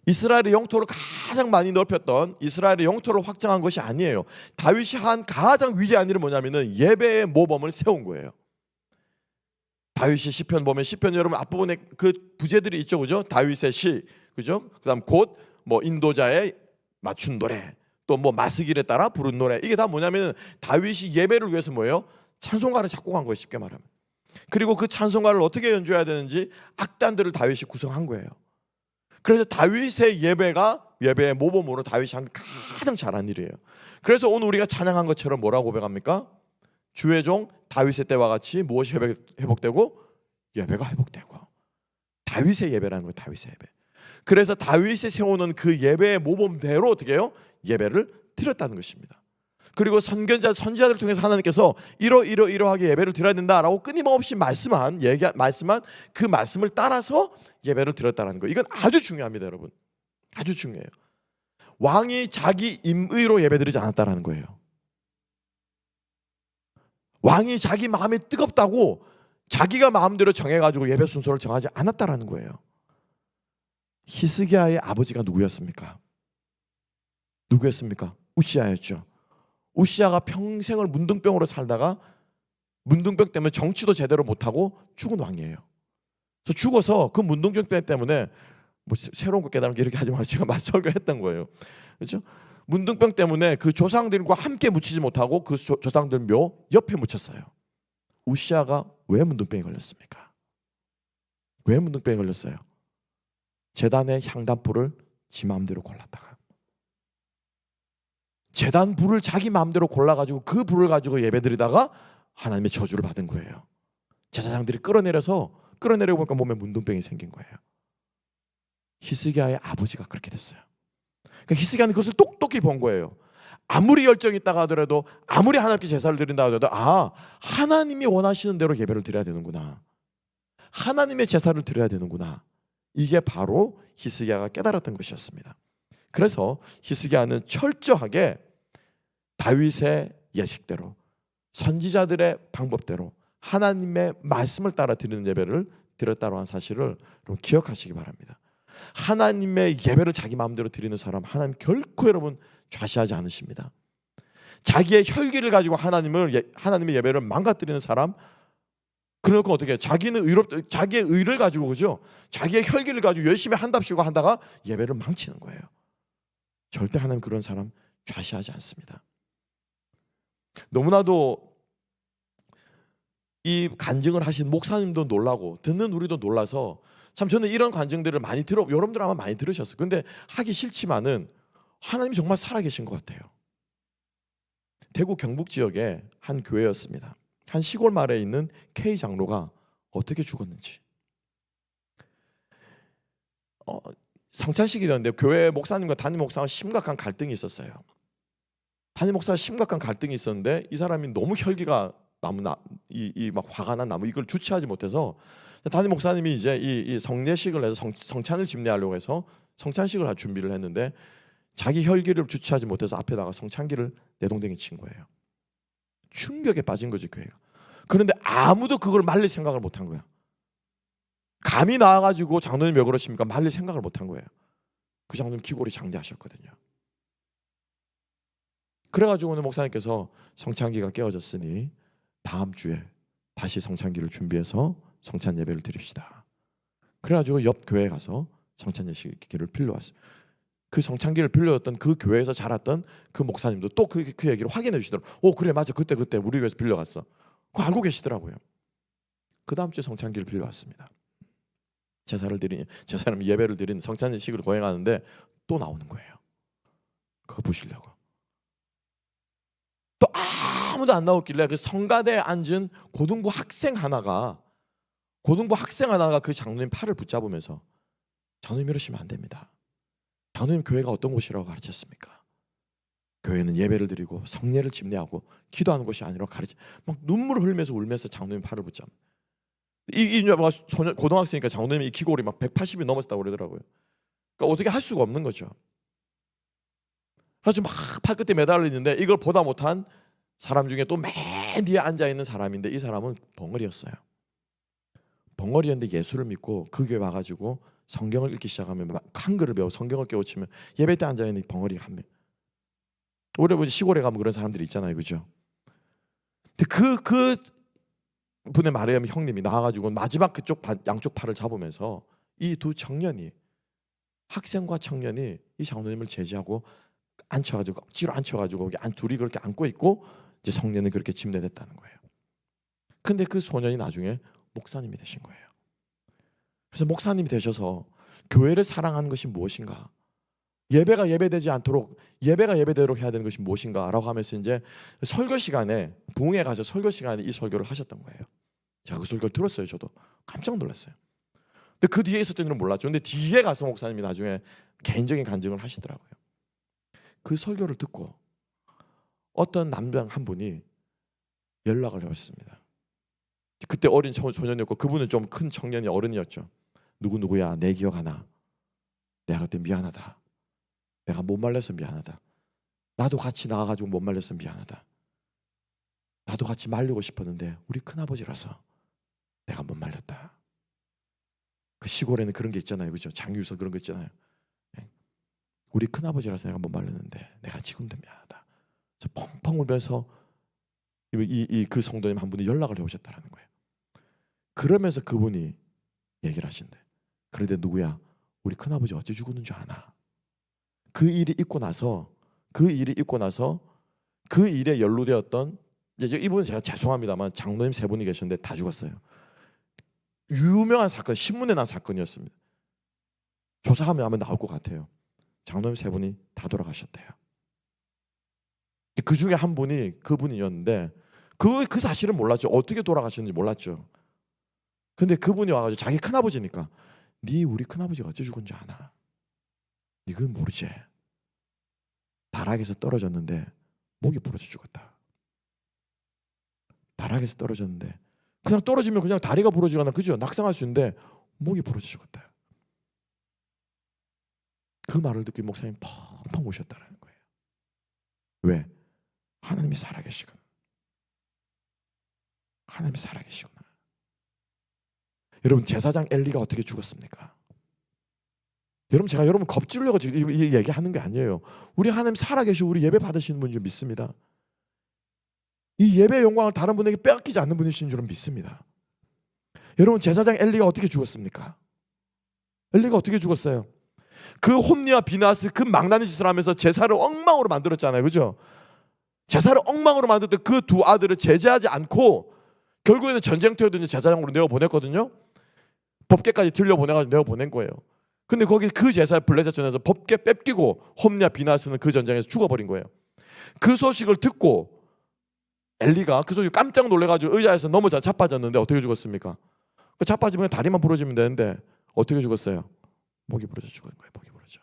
이스라엘의 영토를 가장 많이 넓혔던 이스라엘의 영토를 확장한 것이 아니에요. 다윗이 한 가장 위대한 일은 뭐냐면은 예배의 모범을 세운 거예요. 다윗이 시편 보면 시편 여러분 앞부분에 그 부제들이 있죠, 그죠? 다윗의 시, 그죠? 그다음 곧 뭐 인도자의 맞춘 노래, 또 뭐 마스길에 따라 부른 노래, 이게 다 뭐냐면은 다윗이 예배를 위해서 뭐예요? 찬송가를 작곡한 거예요, 쉽게 말하면. 그리고 그 찬송가를 어떻게 연주해야 되는지 악단들을 다윗이 구성한 거예요. 그래서 다윗의 예배의 모범으로 다윗이 한 가장 잘한 일이에요. 그래서 오늘 우리가 찬양한 것처럼 뭐라고 고백합니까? 주의 종 다윗의 때와 같이 무엇이 회복되고? 예배가 회복되고. 다윗의 예배라는 거예요. 다윗의 예배. 그래서 다윗이 세우는 그 예배의 모범대로 어떻게 해요? 예배를 드렸다는 것입니다. 그리고 선지자들을 통해서 하나님께서 이러하게 예배를 드려야 된다라고 끊임없이 말씀한 그 말씀을 따라서 예배를 드렸다는 거. 이건 아주 중요합니다, 여러분. 아주 중요해요. 왕이 자기 임의로 예배드리지 않았다라는 거예요. 왕이 자기 마음이 뜨겁다고 자기가 마음대로 정해가지고 예배 순서를 정하지 않았다라는 거예요. 히스기야의 아버지가 누구였습니까? 우시야였죠. 우시야가 평생을 문둥병으로 살다가 문둥병 때문에 정치도 제대로 못하고 죽은 왕이에요. 그래서 죽어서 그 문둥병 때문에 뭐 새로운 거 깨달은 게 이렇게 하지 말고 제가 설교했던 거예요. 그렇죠? 문둥병 때문에 그 조상들과 함께 묻히지 못하고 그 조상들 묘 옆에 묻혔어요. 우시야가 왜 문둥병에 걸렸습니까? 왜 문둥병에 걸렸어요? 제단의 향단불을 지 마음대로 골랐다가, 제단 불을 자기 마음대로 골라가지고 그 불을 가지고 예배드리다가 하나님의 저주를 받은 거예요. 제사장들이 끌어내려고 보니까 몸에 문둥병이 생긴 거예요. 히스기야의 아버지가 그렇게 됐어요. 그러니까 히스기야는 그것을 똑똑히 본 거예요. 아무리 열정이 있다가 하더라도, 아무리 하나님께 제사를 드린다 하더라도, 하나님이 원하시는 대로 예배를 드려야 되는구나, 하나님의 제사를 드려야 되는구나, 이게 바로 히스기야가 깨달았던 것이었습니다. 그래서 히스기야는 철저하게 다윗의 예식대로, 선지자들의 방법대로 하나님의 말씀을 따라 드리는 예배를 드렸다고 하는 사실을 여러분 기억하시기 바랍니다. 하나님의 예배를 자기 마음대로 드리는 사람, 하나님 결코 여러분 좌시하지 않으십니다. 자기의 혈기를 가지고 하나님의 예배를 망가뜨리는 사람, 그러니까 어떻게 해요? 자기의 의를 가지고, 그죠? 자기의 혈기를 가지고 열심히 한답시고 하다가 예배를 망치는 거예요. 절대 하나님 그런 사람 좌시하지 않습니다. 너무나도 이 간증을 하신 목사님도 놀라고 듣는 우리도 놀라서, 참 저는 이런 간증들을 많이 여러분들 아마 많이 들으셨어요. 근데 하기 싫지만은 하나님이 정말 살아계신 것 같아요. 대구 경북 지역의 한 교회였습니다. 한 시골 마을에 있는 K 장로가 어떻게 죽었는지, 성찬식이었는데 교회 목사님과 담임 목사가 심각한 갈등이 있었어요. 담임 목사가 심각한 갈등이 있었는데 이 사람이 너무 혈기가 막 화가 난 나무 이걸 주체하지 못해서 담임 목사님이 이제 이 성례식을 해서 성찬을 집례하려고 해서 성찬식을 할 준비를 했는데 자기 혈기를 주체하지 못해서 앞에다가 성찬기를 내동댕이 친 거예요. 충격에 빠진 거지 교회가. 그런데 아무도 그걸 말릴 생각을 못한 거야. 감히 나와가지고 장로님 왜 그러십니까? 말릴 생각을 못한 거예요. 그 장로님 기골이 장대하셨거든요. 그래가지고 오늘 목사님께서 성찬기가 깨어졌으니 다음 주에 다시 성찬기를 준비해서 성찬 예배를 드립시다. 그래가지고 옆 교회에 가서 성찬 예식기를 빌려왔어요. 그 성찬기를 빌려줬던 그 교회에서 자랐던 그 목사님도 또 그 얘기를 확인해 주시더라고요. 그래 맞아, 그때 우리 교회에서 빌려갔어. 그거 알고 계시더라고요. 그 다음 주에 성찬기를 빌려왔습니다. 제사를 예배를 드린 성찬 예식을 거행하는데 또 나오는 거예요. 그거 보시려고. 또 아무도 안 나왔길래 그 성가대에 앉은 고등부 학생 하나가 그 장로님 팔을 붙잡으면서, 장로님 이러시면 안 됩니다. 장로님 교회가 어떤 곳이라고 가르쳤습니까? 교회는 예배를 드리고 성례를 집례하고 기도하는 곳이 아니라 막 눈물을 흘리면서 울면서 장로님 팔을 붙잡. 고등학생이니까 장로님이 이 기골이 막 180이 넘었다고 그러더라고요. 그러니까 어떻게 할 수가 없는 거죠. 그래서 막 팔끝에 매달려 있는데 이걸 보다 못한 사람 중에 또 맨 뒤에 앉아 있는 사람인데, 이 사람은 벙어리였어요. 벙어리였는데 예수를 믿고 그 교회 와가지고 성경을 읽기 시작하면 막 한글을 배워 성경을 깨우치면 예배 때 앉아 있는 양반이 한 명. 우리 시골에 가면 그런 사람들이 있잖아요, 그죠? 근데 그 분의 말에 의하면 형님이 나와가지고 마지막 양쪽 팔을 잡으면서 이 두 청년이, 학생과 청년이 이 장로님을 제지하고 앉혀가지고 억지로 앉혀가지고 둘이 그렇게 앉고 있고 이제 성례는 그렇게 집례됐다는 거예요. 근데 그 소년이 나중에 목사님이 되신 거예요. 그래서 목사님이 되셔서 교회를 사랑하는 것이 무엇인가, 예배가 예배되도록 해야 되는 것이 무엇인가라고 하면서 이제 설교 시간에, 부흥회 가서 설교 시간에 이 설교를 하셨던 거예요. 제가 그 설교를 들었어요. 저도 깜짝 놀랐어요. 근데 그 뒤에 있었던 일은 몰랐죠. 근데 뒤에 가서 목사님이 나중에 개인적인 간증을 하시더라고요. 그 설교를 듣고 어떤 남자 한 분이 연락을 해왔습니다. 그때 어린 소년이었고 그분은 좀 큰 청년이 어른이었죠. 누구야, 내 기억하나? 내가 그때 미안하다. 내가 못 말려서 미안하다. 나도 같이 나가가지고 못 말려서 미안하다. 나도 같이 말리고 싶었는데 우리 큰아버지라서 내가 못 말렸다. 그 시골에는 그런 게 있잖아요, 그죠? 장유서 그런 거 있잖아요. 우리 큰아버지라서 내가 못 말렸는데 내가 지금도 미안하다. 저 펑펑 울면서 그 성도님 한 분이 연락을 해오셨다는 거예요. 그러면서 그분이 얘기를 하신대. 그런데 누구야? 우리 큰아버지 어째 죽었는 줄 아나? 그 일이 있고 나서 그 일에 연루되었던, 이제 이분은 제가 죄송합니다만 장로님 3분이 계셨는데 다 죽었어요. 유명한 사건, 신문에 난 사건이었습니다. 조사하면 아마 나올 것 같아요. 장로님 3분이 다 돌아가셨대요. 그 중에 한 분이 그분이었는데 그 사실은 몰랐죠. 어떻게 돌아가셨는지 몰랐죠. 근데 그분이 와가지고 자기 큰아버지니까 네 우리 큰아버지가 어째 죽은지 아나? 네 그건 모르지? 다락에서 떨어졌는데 목이 부러져 죽었다. 다락에서 떨어졌는데 그냥 떨어지면 그냥 다리가 부러지거나 그죠? 낙상할 수 있는데 목이 부러져 죽었다. 그 말을 듣고 목사님 펑펑 우셨다는 거예요. 왜? 하나님이 살아계시구나. 하나님이 살아계시구나. 여러분 제사장 엘리가 어떻게 죽었습니까? 여러분 제가 여러분 겁주려고 지금 이 얘기하는 게 아니에요. 우리 하나님 살아계시고 우리 예배 받으시는 분인 줄 믿습니다. 이 예배의 영광을 다른 분에게 빼앗기지 않는 분이신 줄은 믿습니다. 여러분 제사장 엘리가 어떻게 죽었습니까? 엘리가 어떻게 죽었어요? 그 홈리와 비나스 그 망나니 짓을 하면서 제사를 엉망으로 만들었잖아요. 그죠? 제사를 엉망으로 만들 때 그 두 아들을 제재하지 않고 결국에는 전쟁터에도 제사장으로 내어보냈거든요. 법궤까지 들려보내가지고 내어보낸 거예요. 근데 거기 그 제사의 블레셋전에서 법궤 뺏기고 홈리와 비나스는 그 전쟁에서 죽어버린 거예요. 그 소식을 듣고 엘리가 그 소식 깜짝 놀래가지고 의자에서 넘어져 자빠졌는데 어떻게 죽었습니까? 그 자빠지면 다리만 부러지면 되는데 어떻게 죽었어요? 목이 부러져 죽은 거예요. 목이 부러져.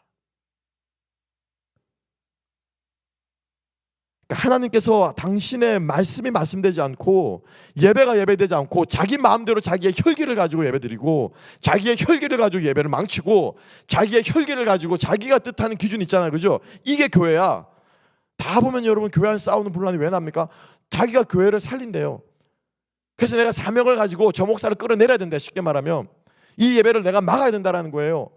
그러니까 하나님께서 당신의 말씀이 말씀되지 않고 예배가 예배되지 않고 자기 마음대로 자기의 혈기를 가지고 예배드리고 자기의 혈기를 가지고 예배를 망치고 자기의 혈기를 가지고 자기가 뜻하는 기준 있잖아요. 그죠? 이게 교회야. 다 보면 여러분 교회 안에 싸우는 분란이 왜 납니까? 자기가 교회를 살린대요. 그래서 내가 사명을 가지고 저 목사를 끌어내려야 된다. 쉽게 말하면 이 예배를 내가 막아야 된다는 거예요.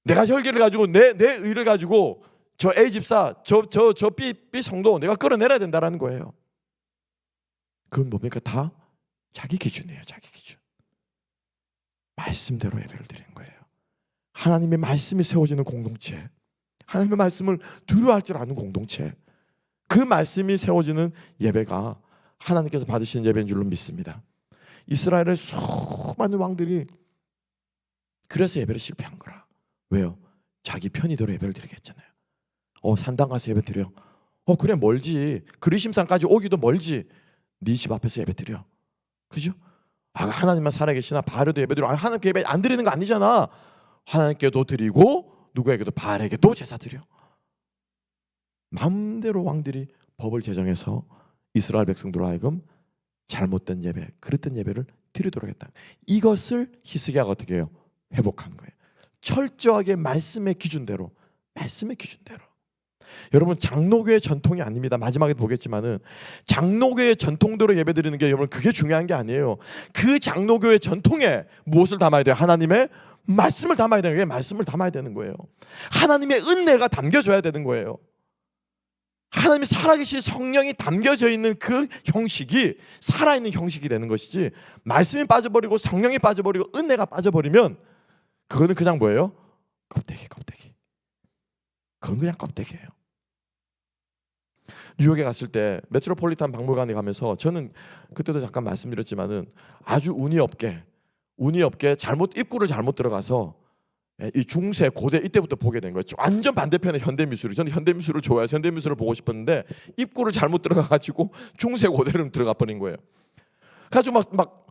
내가 혈기를 가지고 내 의를 가지고 저 A 집사, 저 B 성도 내가 끌어내려야 된다는 거예요. 그건 뭡니까? 다 자기 기준이에요. 자기 기준. 말씀대로 예배를 드리는 거예요. 하나님의 말씀이 세워지는 공동체, 하나님의 말씀을 두려워할 줄 아는 공동체, 그 말씀이 세워지는 예배가 하나님께서 받으시는 예배인 줄로 믿습니다. 이스라엘의 수많은 왕들이 그래서 예배를 실패한 거라. 왜요? 자기 편의대로 예배를 드리게 했잖아요. 산당 가서 예배 드려. 그래 멀지. 그리심산까지 오기도 멀지. 네 집 앞에서 예배 드려. 그죠? 하나님만 살아계시나 바알에도 예배 드려. 하나님께 예배 안 드리는 거 아니잖아. 하나님께도 드리고 누구에게도 바알에게도 제사 드려. 마음대로 왕들이 법을 제정해서 이스라엘 백성들로 하여금 잘못된 예배, 그릇된 예배를 드리도록 했다. 이것을 히스기야가 어떻게 해요? 회복한 거예요. 철저하게 말씀의 기준대로, 말씀의 기준대로. 여러분 장로교의 전통이 아닙니다. 마지막에 보겠지만은 장로교의 전통대로 예배드리는 게 여러분 그게 중요한 게 아니에요. 그 장로교의 전통에 무엇을 담아야 돼요? 하나님의 말씀을 담아야 되는 거예요. 말씀을 담아야 되는 거예요. 하나님의 은혜가 담겨져야 되는 거예요. 하나님이 살아계신 성령이 담겨져 있는 그 형식이 살아있는 형식이 되는 것이지, 말씀이 빠져버리고 성령이 빠져버리고 은혜가 빠져버리면 그거는 그냥 뭐예요? 껍데기. 그건 그냥 껍데기예요. 뉴욕에 갔을 때 메트로폴리탄 박물관에 가면서 저는 그때도 잠깐 말씀드렸지만은 아주 운이 없게 입구를 잘못 들어가서 이 중세 고대 이때부터 보게 된 거예요. 완전 반대편의 현대미술이. 저는 현대미술을 좋아해서 현대미술을 보고 싶었는데 입구를 잘못 들어가가지고 중세 고대를 들어가 버린 거예요. 그래가지고 막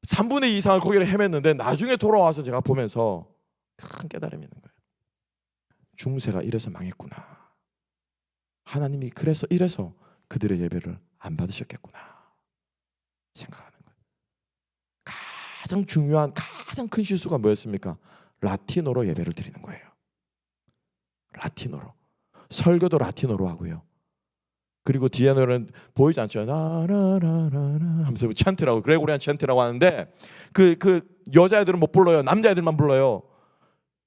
3분의 2 이상을 거기를 헤맸는데 나중에 돌아와서 제가 보면서 큰 깨달음이 있는 거예요. 중세가 이래서 망했구나. 하나님이 그래서 이래서 그들의 예배를 안 받으셨겠구나 생각하는 거예요. 가장 중요한 가장 큰 실수가 뭐였습니까? 라틴어로 예배를 드리는 거예요. 라틴어로. 설교도 라틴어로 하고요. 그리고 뒤에는 보이지 않죠? 나라라라라 하면서 찬트라고, 그레고리안 찬트라고 하는데 그 여자애들은 못 불러요. 남자애들만 불러요.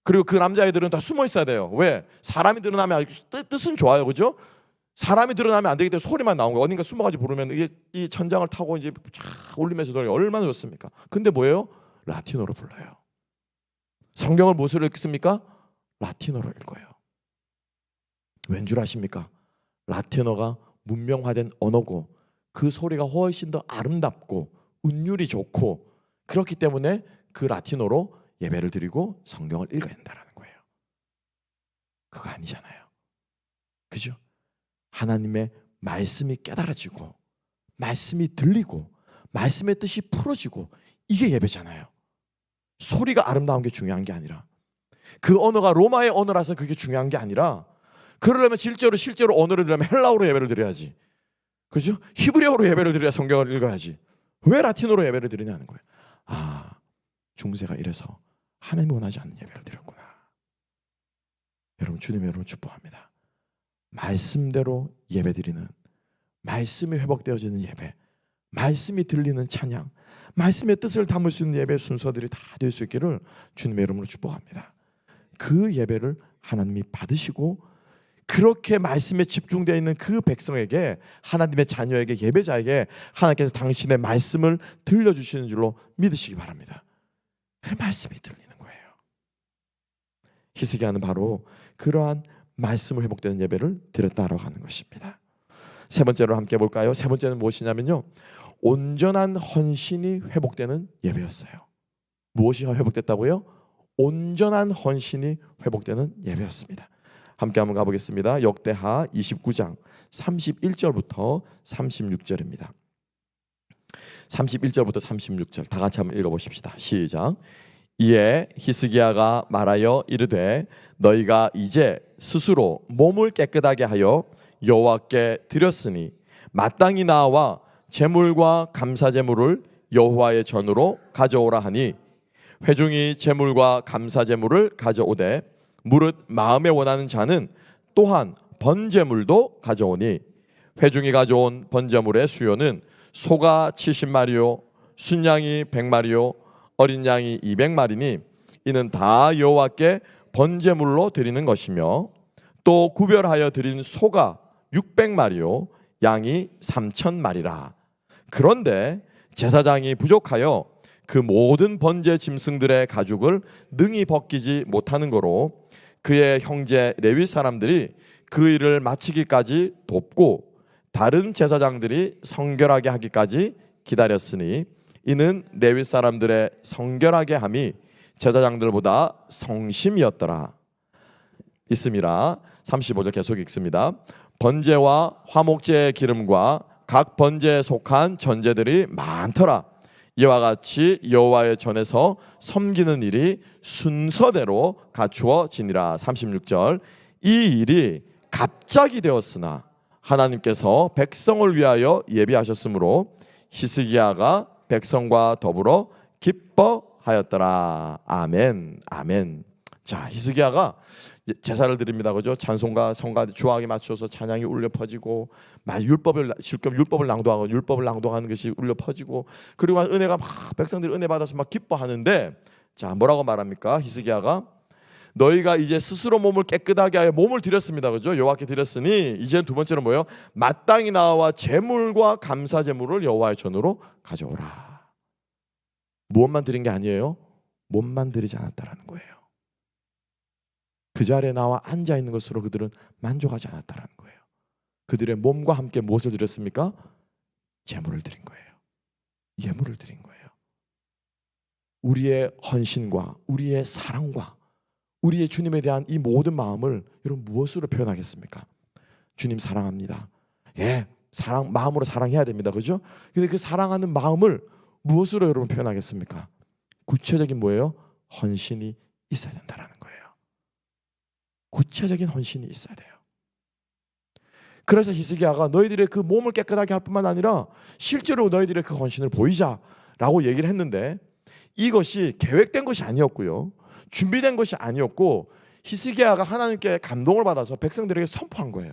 그리고 그 남자애들은 다 숨어 있어야 돼요. 왜? 사람이 드러나면 뜻은 좋아요, 그죠? 사람이 드러나면 안 되기 때문에 소리만 나온 거예요. 어딘가 숨어가지고 부르면 이게 이 천장을 타고 이제 쫙 올리면서 노래 얼마나 좋습니까? 근데 뭐예요? 라틴어로 불러요. 성경을 무엇으로 읽습니까? 라틴어로 읽어요. 왠 줄 아십니까? 라틴어가 문명화된 언어고 그 소리가 훨씬 더 아름답고 운율이 좋고 그렇기 때문에 그 라틴어로 예배를 드리고 성경을 읽어야 된다는 거예요. 그거 아니잖아요. 그죠? 하나님의 말씀이 깨달아지고 말씀이 들리고 말씀의 뜻이 풀어지고 이게 예배잖아요. 소리가 아름다운 게 중요한 게 아니라, 그 언어가 로마의 언어라서 그게 중요한 게 아니라, 그러려면 실제로 언어를 들으려면 헬라어로 예배를 드려야지. 그죠? 히브리어로 예배를 드려야 성경을 읽어야지. 왜 라틴어로 예배를 드리냐는 거예요. 아, 중세가 이래서 하나님이 원하지 않는 예배를 드렸구나. 여러분, 주님의 여러분 축복합니다. 말씀대로 예배 드리는, 말씀이 회복되어지는 예배, 말씀이 들리는 찬양, 말씀의 뜻을 담을 수 있는 예배 순서들이 다 될 수 있기를 주님의 이름으로 축복합니다. 그 예배를 하나님이 받으시고, 그렇게 말씀에 집중되어 있는 그 백성에게, 하나님의 자녀에게, 예배자에게 하나님께서 당신의 말씀을 들려주시는 줄로 믿으시기 바랍니다. 그 말씀이 들리는 거예요. 히스기야는 바로 그러한 말씀을 회복되는 예배를 드렸다라고 하는 것입니다. 세 번째로 함께 볼까요? 세 번째는 무엇이냐면요, 온전한 헌신이 회복되는 예배였어요. 무엇이 회복됐다고요? 온전한 헌신이 회복되는 예배였습니다. 함께 한번 가보겠습니다. 역대하 29장 31절부터 36절입니다. 31절부터 36절 다 같이 한번 읽어보십시다. 시작. 이에 히스기야가 말하여 이르되 너희가 이제 스스로 몸을 깨끗하게 하여 여호와께 드렸으니 마땅히 나와 제물과 감사제물을 여호와의 전으로 가져오라 하니, 회중이 제물과 감사제물을 가져오되 무릇 마음에 원하는 자는 또한 번제물도 가져오니, 회중이 가져온 번제물의 수요는 소가 70마리요 순양이 100마리요 어린 양이 200마리니 이는 다 여호와께 번제물로 드리는 것이며, 또 구별하여 드린 소가 600마리요 양이 3000마리라. 그런데 제사장이 부족하여 그 모든 번제 짐승들의 가죽을 능히 벗기지 못하는 거로 그의 형제 레위 사람들이 그 일을 마치기까지 돕고 다른 제사장들이 성결하게 하기까지 기다렸으니, 이는 레위 사람들의 성결하게 함이 제사장들보다 성심이었더라. 있음이라. 35절 계속 읽습니다. 번제와 화목제의 기름과 각 번제에 속한 전제들이 많더라. 이와 같이 여호와의 전에서 섬기는 일이 순서대로 갖추어지니라. 36절. 이 일이 갑자기 되었으나 하나님께서 백성을 위하여 예비하셨으므로 히스기야가 백성과 더불어 기뻐하였더라. 아멘. 아멘. 자, 히스기야가 제사를 드립니다. 그죠? 찬송가 성가 주악에 맞춰서 찬양이 울려 퍼지고, 율법을 낭독하고 율법을 낭독하는 것이 울려 퍼지고, 그리고 은혜가 막 백성들이 은혜 받아서 막 기뻐하는데, 자, 뭐라고 말합니까? 히스기야가 너희가 이제 스스로 몸을 깨끗하게 하여 몸을 드렸습니다. 그죠? 여호와께 드렸으니 이제 두 번째로 뭐예요? 마땅히 나와 제물과 감사 제물을 여호와의 전으로 가져오라. 무엇만 드린 게 아니에요? 몸만 드리지 않았다라는 거예요. 그 자리에 나와 앉아 있는 것으로 그들은 만족하지 않았다라는 거예요. 그들의 몸과 함께 무엇을 드렸습니까? 제물을 드린 거예요. 예물을 드린 거예요. 우리의 헌신과 우리의 사랑과 우리의 주님에 대한 이 모든 마음을 여러분 무엇으로 표현하겠습니까? 주님 사랑합니다. 예, 마음으로 사랑해야 됩니다. 그죠? 근데 그 사랑하는 마음을 무엇으로 여러분 표현하겠습니까? 구체적인 뭐예요? 헌신이 있어야 된다라는 거예요. 구체적인 헌신이 있어야 돼요. 그래서 히스기야가 너희들의 그 몸을 깨끗하게 할 뿐만 아니라 실제로 너희들의 그 헌신을 보이자라고 얘기를 했는데, 이것이 계획된 것이 아니었고요, 준비된 것이 아니었고, 히스기야가 하나님께 감동을 받아서 백성들에게 선포한 거예요.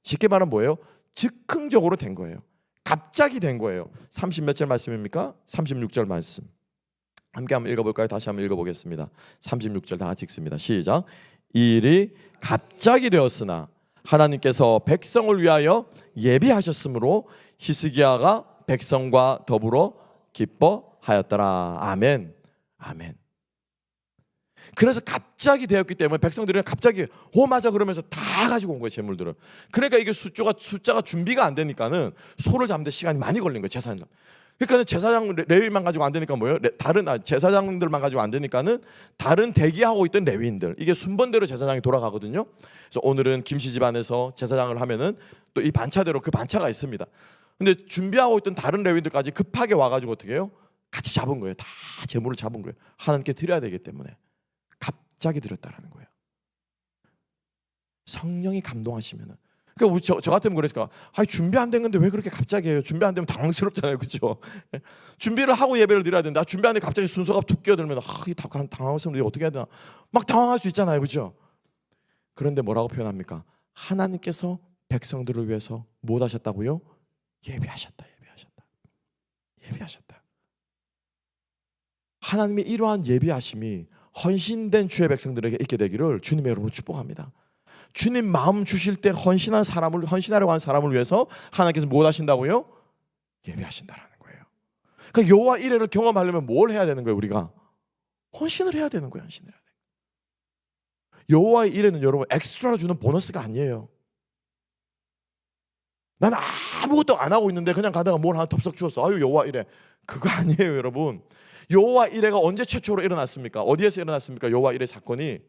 쉽게 말하면 뭐예요? 즉흥적으로 된 거예요. 갑자기 된 거예요. 30몇 절 말씀입니까? 36절 말씀 함께 한번 읽어볼까요? 다시 한번 읽어보겠습니다. 36절 다 같이 읽습니다. 시작. 이 일이 갑자기 되었으나 하나님께서 백성을 위하여 예비하셨으므로 히스기야가 백성과 더불어 기뻐하였더라. 아멘. 아멘. 그래서 갑자기 되었기 때문에 백성들은 갑자기 맞아 그러면서 다 가지고 온 거예요, 제물들을. 그러니까 이게 숫자가 준비가 안 되니까는 소를 잡는데 시간이 많이 걸린 거예요, 제사를. 그러니까 제사장 레위만 가지고 안 되니까 뭐예요? 다른 제사장들만 가지고 안 되니까는 다른 대기하고 있던 레위인들, 이게 순번대로 제사장이 돌아가거든요. 그래서 오늘은 김씨 집안에서 제사장을 하면은 또 이 반차대로 그 반차가 있습니다. 근데 준비하고 있던 다른 레위들까지 급하게 와가지고 어떻게 해요? 같이 잡은 거예요. 다 제물을 잡은 거예요. 하나님께 드려야 되기 때문에 갑자기 드렸다라는 거예요. 성령이 감동하시면은, 그러니까 우리 저 같으면 그랬을까? 준비 안 된 건데 왜 그렇게 갑자기 해요? 준비 안 되면 당황스럽잖아요, 그렇죠? 준비를 하고 예배를 드려야 되는데 준비 안 돼 갑자기 순서가 툭 끼어들면 이 당황스러운데 어떻게 해야 되나? 막 당황할 수 있잖아요, 그렇죠? 그런데 뭐라고 표현합니까? 하나님께서 백성들을 위해서 뭐 하셨다고요? 예배하셨다. 하나님의 이러한 예배하심이 헌신된 주의 백성들에게 있게 되기를 주님의 이름으로 축복합니다. 주님 마음 주실 때 헌신하려고 하는 사람을 위해서 하나님께서 뭘 하신다고요? 예배하신다라는 거예요. 그러니까 여호와 이레를 경험하려면 뭘 해야 되는 거예요? 우리가 헌신을 해야 되는 거예요. 헌신을 해야 돼요. 여호와의 이레는 여러분 엑스트라로 주는 보너스가 아니에요. 난 아무것도 안 하고 있는데 그냥 가다가 뭘 하나 덥석 주었어. 여호와 이레. 그거 아니에요, 여러분. 여호와 이레가 언제 최초로 일어났습니까? 어디에서 일어났습니까? 여호와 이레 사건이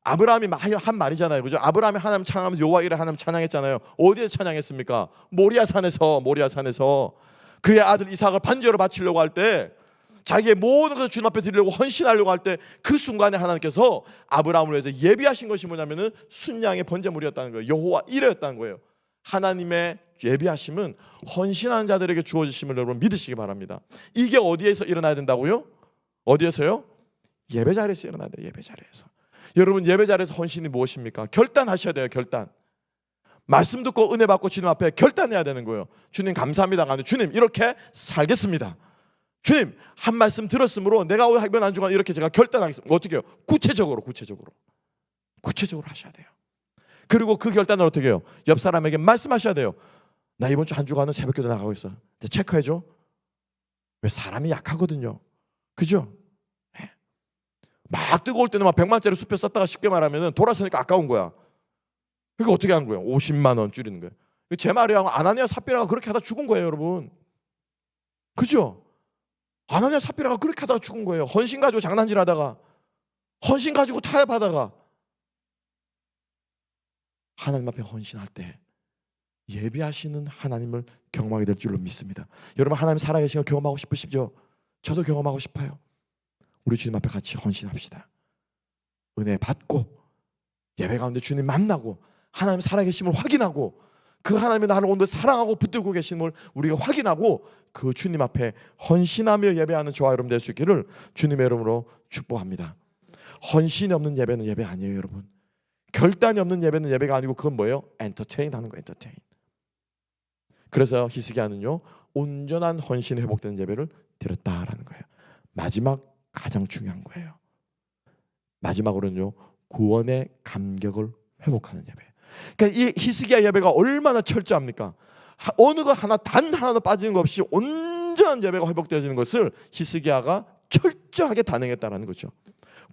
아브라함이 한 말이잖아요, 그죠? 아브라함이 하나님 찬양하면서 여호와 이레 하나님 찬양했잖아요. 어디에서 찬양했습니까? 모리아산에서 그의 아들 이삭을 반제로 바치려고 할 때, 자기의 모든 것을 주님 앞에 드리려고 헌신하려고 할 때 그 순간에 하나님께서 아브라함을 위해서 예비하신 것이 뭐냐면은 순양의 번제물이었다는 거예요. 여호와 이레였다는 거예요. 하나님의 예비하심은 헌신하는 자들에게 주어지심을 여러분 믿으시기 바랍니다. 이게 어디에서 일어나야 된다고요? 어디에서요? 예배 자리에서 일어나야 돼요. 예배 자리에서. 여러분 예배 자리에서 헌신이 무엇입니까? 결단하셔야 돼요. 결단. 말씀 듣고 은혜 받고 주님 앞에 결단해야 되는 거예요. 주님 감사합니다. 주님 이렇게 살겠습니다. 주님 한 말씀 들었으므로 내가 이번 한 주간 이렇게 제가 결단하겠습니다. 어떻게 해요? 구체적으로 하셔야 돼요. 그리고 그 결단을 어떻게 해요? 옆 사람에게 말씀하셔야 돼요. 나 이번 주 한 주간은 새벽기도 나가고 있어. 체크해줘. 왜 사람이 약하거든요. 그죠? 막 뜨거울 때는 막 100만짜리 수표 썼다가 쉽게 말하면 돌아서니까 아까운 거야. 그러니까 어떻게 하는 거예요? 50만 원 줄이는 거예요. 제 말이야. 아나니아 삽비라가 그렇게 하다 죽은 거예요, 여러분. 그죠? 아나니아 삽비라가 그렇게 하다가 죽은 거예요. 헌신 가지고 장난질하다가, 헌신 가지고 타협하다가. 하나님 앞에 헌신할 때 예배하시는 하나님을 경험하게 될 줄로 믿습니다. 여러분 하나님 살아계신 거 경험하고 싶으시죠? 저도 경험하고 싶어요. 우리 주님 앞에 같이 헌신합시다. 은혜 받고 예배 가운데 주님 만나고 하나님 살아계심을 확인하고 그 하나님이 나를 오늘 사랑하고 붙들고 계심을 우리가 확인하고 그 주님 앞에 헌신하며 예배하는 저와 여러분 될 수 있기를 주님의 이름으로 축복합니다. 헌신이 없는 예배는 예배 아니에요, 여러분. 결단이 없는 예배는 예배가 아니고 그건 뭐예요? 엔터테인 하는 거예요. 엔터테인. 그래서 히스기야는요 온전한 헌신이 회복되는 예배를 드렸다라는 거예요. 마지막 가장 중요한 거예요. 마지막으로는요 구원의 감격을 회복하는 예배. 그러니까 이 히스기야 예배가 얼마나 철저합니까? 어느 거 하나 단 하나도 빠지는 것 없이 온전한 예배가 회복되어지는 것을 히스기야가 철저하게 단행했다라는 거죠.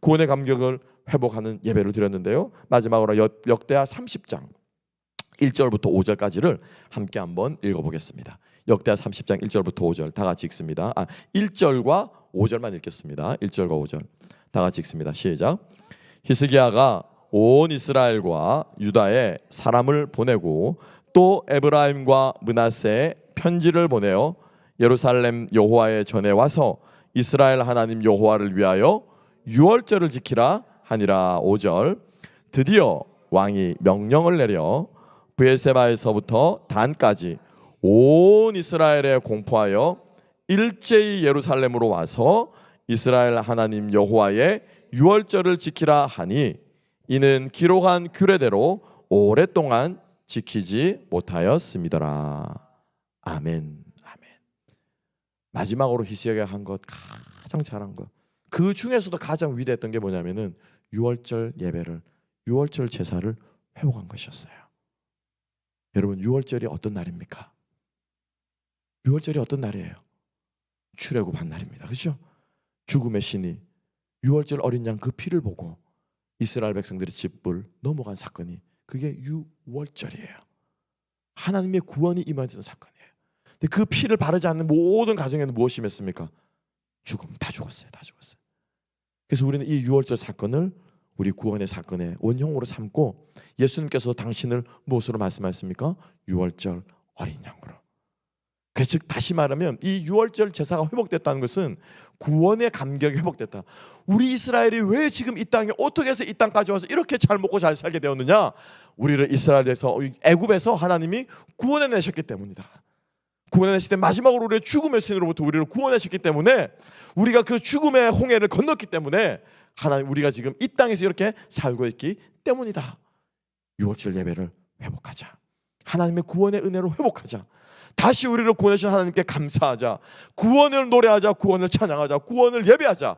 구원의 감격을 회복하는 예배를 드렸는데요. 마지막으로 역대하 30장 1절부터 5절까지를 함께 한번 읽어보겠습니다. 역대하 30장 1절부터 5절 다 같이 읽습니다. 1절과 5절만 읽겠습니다. 1절과 5절 다 같이 읽습니다. 시작. 히스기야가 온 이스라엘과 유다에 사람을 보내고 또 에브라임과 므낫세에 편지를 보내어 예루살렘 여호와의 전에 와서 이스라엘 하나님 여호와를 위하여 유월절을 지키라 하니라. 5절. 드디어 왕이 명령을 내려 브엘세바에서부터 단까지 온 이스라엘에 공포하여 일제히 예루살렘으로 와서 이스라엘 하나님 여호와의 유월절을 지키라 하니 이는 기록한 규례대로 오랫동안 지키지 못하였음이더라. 아멘. 아멘. 마지막으로 히스기야가 한 것 가장 잘한 것, 그 중에서도 가장 위대했던 게 뭐냐면은 유월절 예배를, 유월절 제사를 회복한 것이었어요. 여러분 유월절이 어떤 날입니까? 유월절이 어떤 날이에요? 출애굽한 날입니다. 그렇죠? 죽음의 신이 유월절 어린 양 그 피를 보고 이스라엘 백성들의 집을 넘어간 사건이 그게 유월절이에요. 하나님의 구원이 임하는 사건이에요. 근데 그 피를 바르지 않는 모든 가정에는 무엇이 맺습니까? 죽음. 다 죽었어요. 다 죽었어요. 그래서 우리는 이 유월절 사건을 우리 구원의 사건의 원형으로 삼고 예수님께서 당신을 무엇으로 말씀하셨습니까? 유월절 어린 양으로. 그래서 즉 다시 말하면 이 유월절 제사가 회복됐다는 것은 구원의 감격이 회복됐다. 우리 이스라엘이 왜 지금 이 땅에 어떻게 해서 이 땅까지 와서 이렇게 잘 먹고 잘 살게 되었느냐? 우리를 이스라엘에서 애굽에서 하나님이 구원해내셨기 때문이다. 구원해내실 때 마지막으로 우리의 죽음의 신으로부터 우리를 구원하셨기 때문에 우리가 그 죽음의 홍해를 건넜기 때문에 하나님 우리가 지금 이 땅에서 이렇게 살고 있기 때문이다. 유월절 예배를 회복하자. 하나님의 구원의 은혜로 회복하자. 다시 우리를 구원하신 하나님께 감사하자. 구원을 노래하자. 구원을 찬양하자. 구원을 예배하자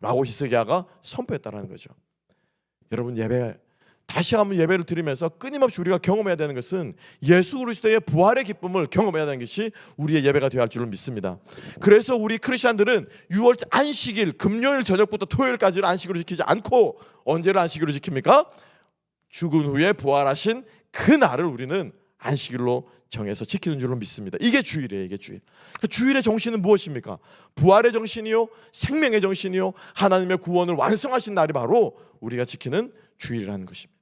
라고 히스기야가 선포했다는 거죠. 여러분 예배 다시 한번 예배를 드리면서 끊임없이 우리가 경험해야 되는 것은 예수 그리스도의 부활의 기쁨을 경험해야 되는 것이 우리의 예배가 되어야 할 줄을 믿습니다. 그래서 우리 크리스천들은 6월 안식일 금요일 저녁부터 토요일까지를 안식으로 지키지 않고 언제를 안식으로 지킵니까? 죽은 후에 부활하신 그 날을 우리는 안식일로 정해서 지키는 줄로 믿습니다. 이게 주일이에요. 이게 주일. 그 주일의 정신은 무엇입니까? 부활의 정신이요, 생명의 정신이요, 하나님의 구원을 완성하신 날이 바로 우리가 지키는 주일이라는 것입니다.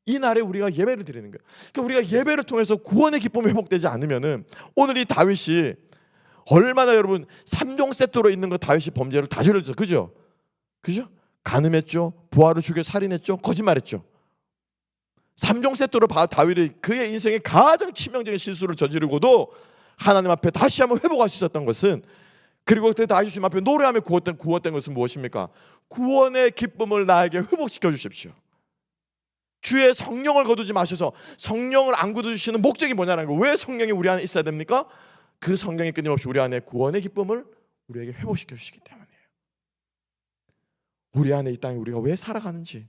이 날에 우리가 예배를 드리는 거예요. 그러니까 우리가 예배를 통해서 구원의 기쁨이 회복되지 않으면은 오늘 이 다윗이 얼마나 여러분 3종 세트로 있는 거 다윗이 범죄를 다 저질렀죠. 그죠? 그죠? 간음했죠. 부하를 죽여 살인했죠. 거짓말했죠. 3종 세트로 다윗이 그의 인생의 가장 치명적인 실수를 저지르고도 하나님 앞에 다시 한번 회복할 수 있었던 것은 그리고 그때 다윗이 주님 앞에 노래하며 구원된 것은 무엇입니까? 구원의 기쁨을 나에게 회복시켜 주십시오. 주의 성령을 거두지 마셔서 성령을 안 거두시는 목적이 뭐냐는 거예요. 왜 성령이 우리 안에 있어야 됩니까? 그 성령이 끊임없이 우리 안에 구원의 기쁨을 우리에게 회복시켜 주시기 때문이에요. 우리 안에 이 땅에 우리가 왜 살아가는지,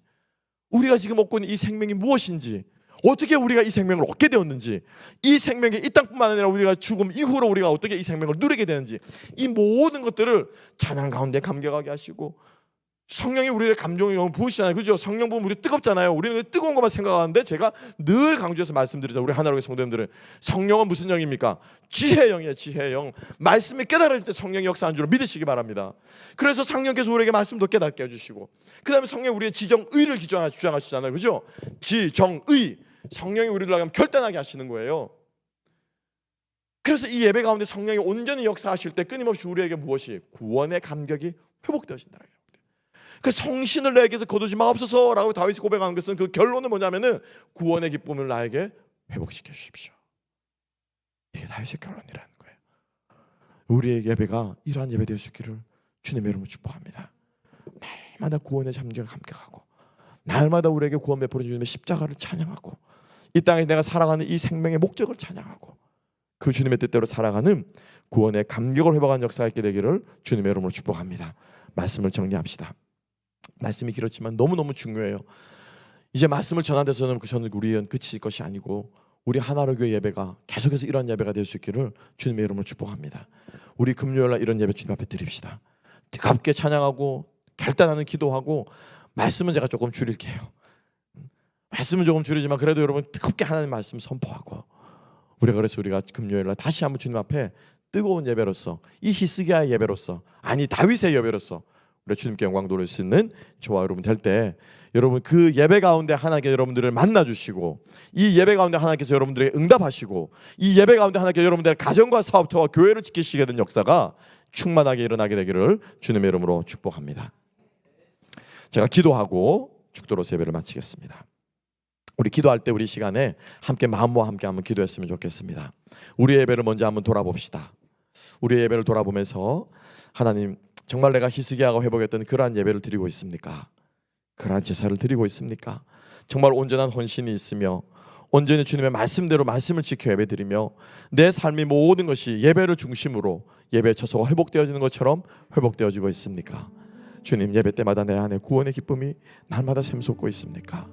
우리가 지금 얻고 있는 이 생명이 무엇인지, 어떻게 우리가 이 생명을 얻게 되었는지, 이 생명이 이 땅뿐만 아니라 우리가 죽음 이후로 우리가 어떻게 이 생명을 누리게 되는지, 이 모든 것들을 찬양 가운데 감격하게 하시고, 성령이 우리의 감정이 너무 부으시잖아요. 그죠? 성령 부으면 우리 뜨겁잖아요. 우리는 뜨거운 것만 생각하는데 제가 늘 강조해서 말씀드리죠. 우리 하나로의 성도님들은 성령은 무슨 영입니까? 지혜의 영이에요. 지혜의 영. 말씀이 깨달을 때 성령이 역사한 줄을 믿으시기 바랍니다. 그래서 성령께서 우리에게 말씀도 깨닫게 해주시고, 그 다음에 성령이 우리의 지정의를 주장하시잖아요. 그죠? 지정의. 성령이 우리를 하면 결단하게 하시는 거예요. 그래서 이 예배 가운데 성령이 온전히 역사하실 때 끊임없이 우리에게 무엇이? 구원의 감격이 회복되어진다는 거예요. 그 성신을 내게서 거두지 마옵소서라고 다윗이 고백하는 것은 그 결론은 뭐냐면은 구원의 기쁨을 나에게 회복시켜 주십시오. 이게 다윗의 결론이라는 거예요. 우리의 예배가 이러한 예배 될 수 있기를 주님의 이름으로 축복합니다. 날마다 구원의 잠재를 감격하고, 날마다 우리에게 구원 베풀어 주님의 십자가를 찬양하고, 이 땅에 내가 살아가는 이 생명의 목적을 찬양하고, 그 주님의 뜻대로 살아가는 구원의 감격을 회복하는 역사가 있게 되기를 주님의 이름으로 축복합니다. 말씀을 정리합시다. 말씀이 길었지만 너무너무 중요해요. 이제 말씀을 전한 데서는 저는 우리는 끝일 것이 아니고 우리 하나로 교회 예배가 계속해서 이런 예배가 될 수 있기를 주님의 이름으로 축복합니다. 우리 금요일날 이런 예배 주님 앞에 드립시다. 뜨겁게 찬양하고 결단하는 기도하고, 말씀은 제가 조금 줄일게요. 말씀은 조금 줄이지만 그래도 여러분 뜨겁게 하나님 말씀 선포하고, 그래서 우리가 금요일날 다시 한번 주님 앞에 뜨거운 예배로서, 이 히스기야의 예배로서, 아니 다윗의 예배로서 우리 주님께 영광 돌릴 수 있는 저와 여러분 될 때, 여러분 그 예배 가운데 하나님께 여러분들을 만나 주시고, 이 예배 가운데 하나님께서 여러분들에게 응답하시고, 이 예배 가운데 하나님께서 여러분들의 가정과 사업터와 교회를 지키시게 된 역사가 충만하게 일어나게 되기를 주님의 이름으로 축복합니다. 제가 기도하고 축도로 예배를 마치겠습니다. 우리 기도할 때 우리 시간에 함께 마음과 함께 한번 기도했으면 좋겠습니다. 우리의 예배를 먼저 한번 돌아봅시다. 우리의 예배를 돌아보면서 하나님, 정말 내가 히스기야가 회복했던 그러한 예배를 드리고 있습니까? 그러한 제사를 드리고 있습니까? 정말 온전한 헌신이 있으며 온전히 주님의 말씀대로 말씀을 지켜 예배드리며 내 삶의 모든 것이 예배를 중심으로 예배 처소가 회복되어지는 것처럼 회복되어지고 있습니까? 주님, 예배 때마다 내 안에 구원의 기쁨이 날마다 샘솟고 있습니까?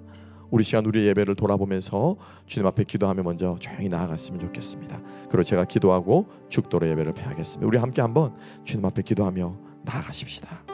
우리 시간 우리의 예배를 돌아보면서 주님 앞에 기도하며 먼저 조용히 나아갔으면 좋겠습니다. 그리고 제가 기도하고 죽도로 예배를 폐하겠습니다. 우리 함께 한번 주님 앞에 기도하며 나아가십시다.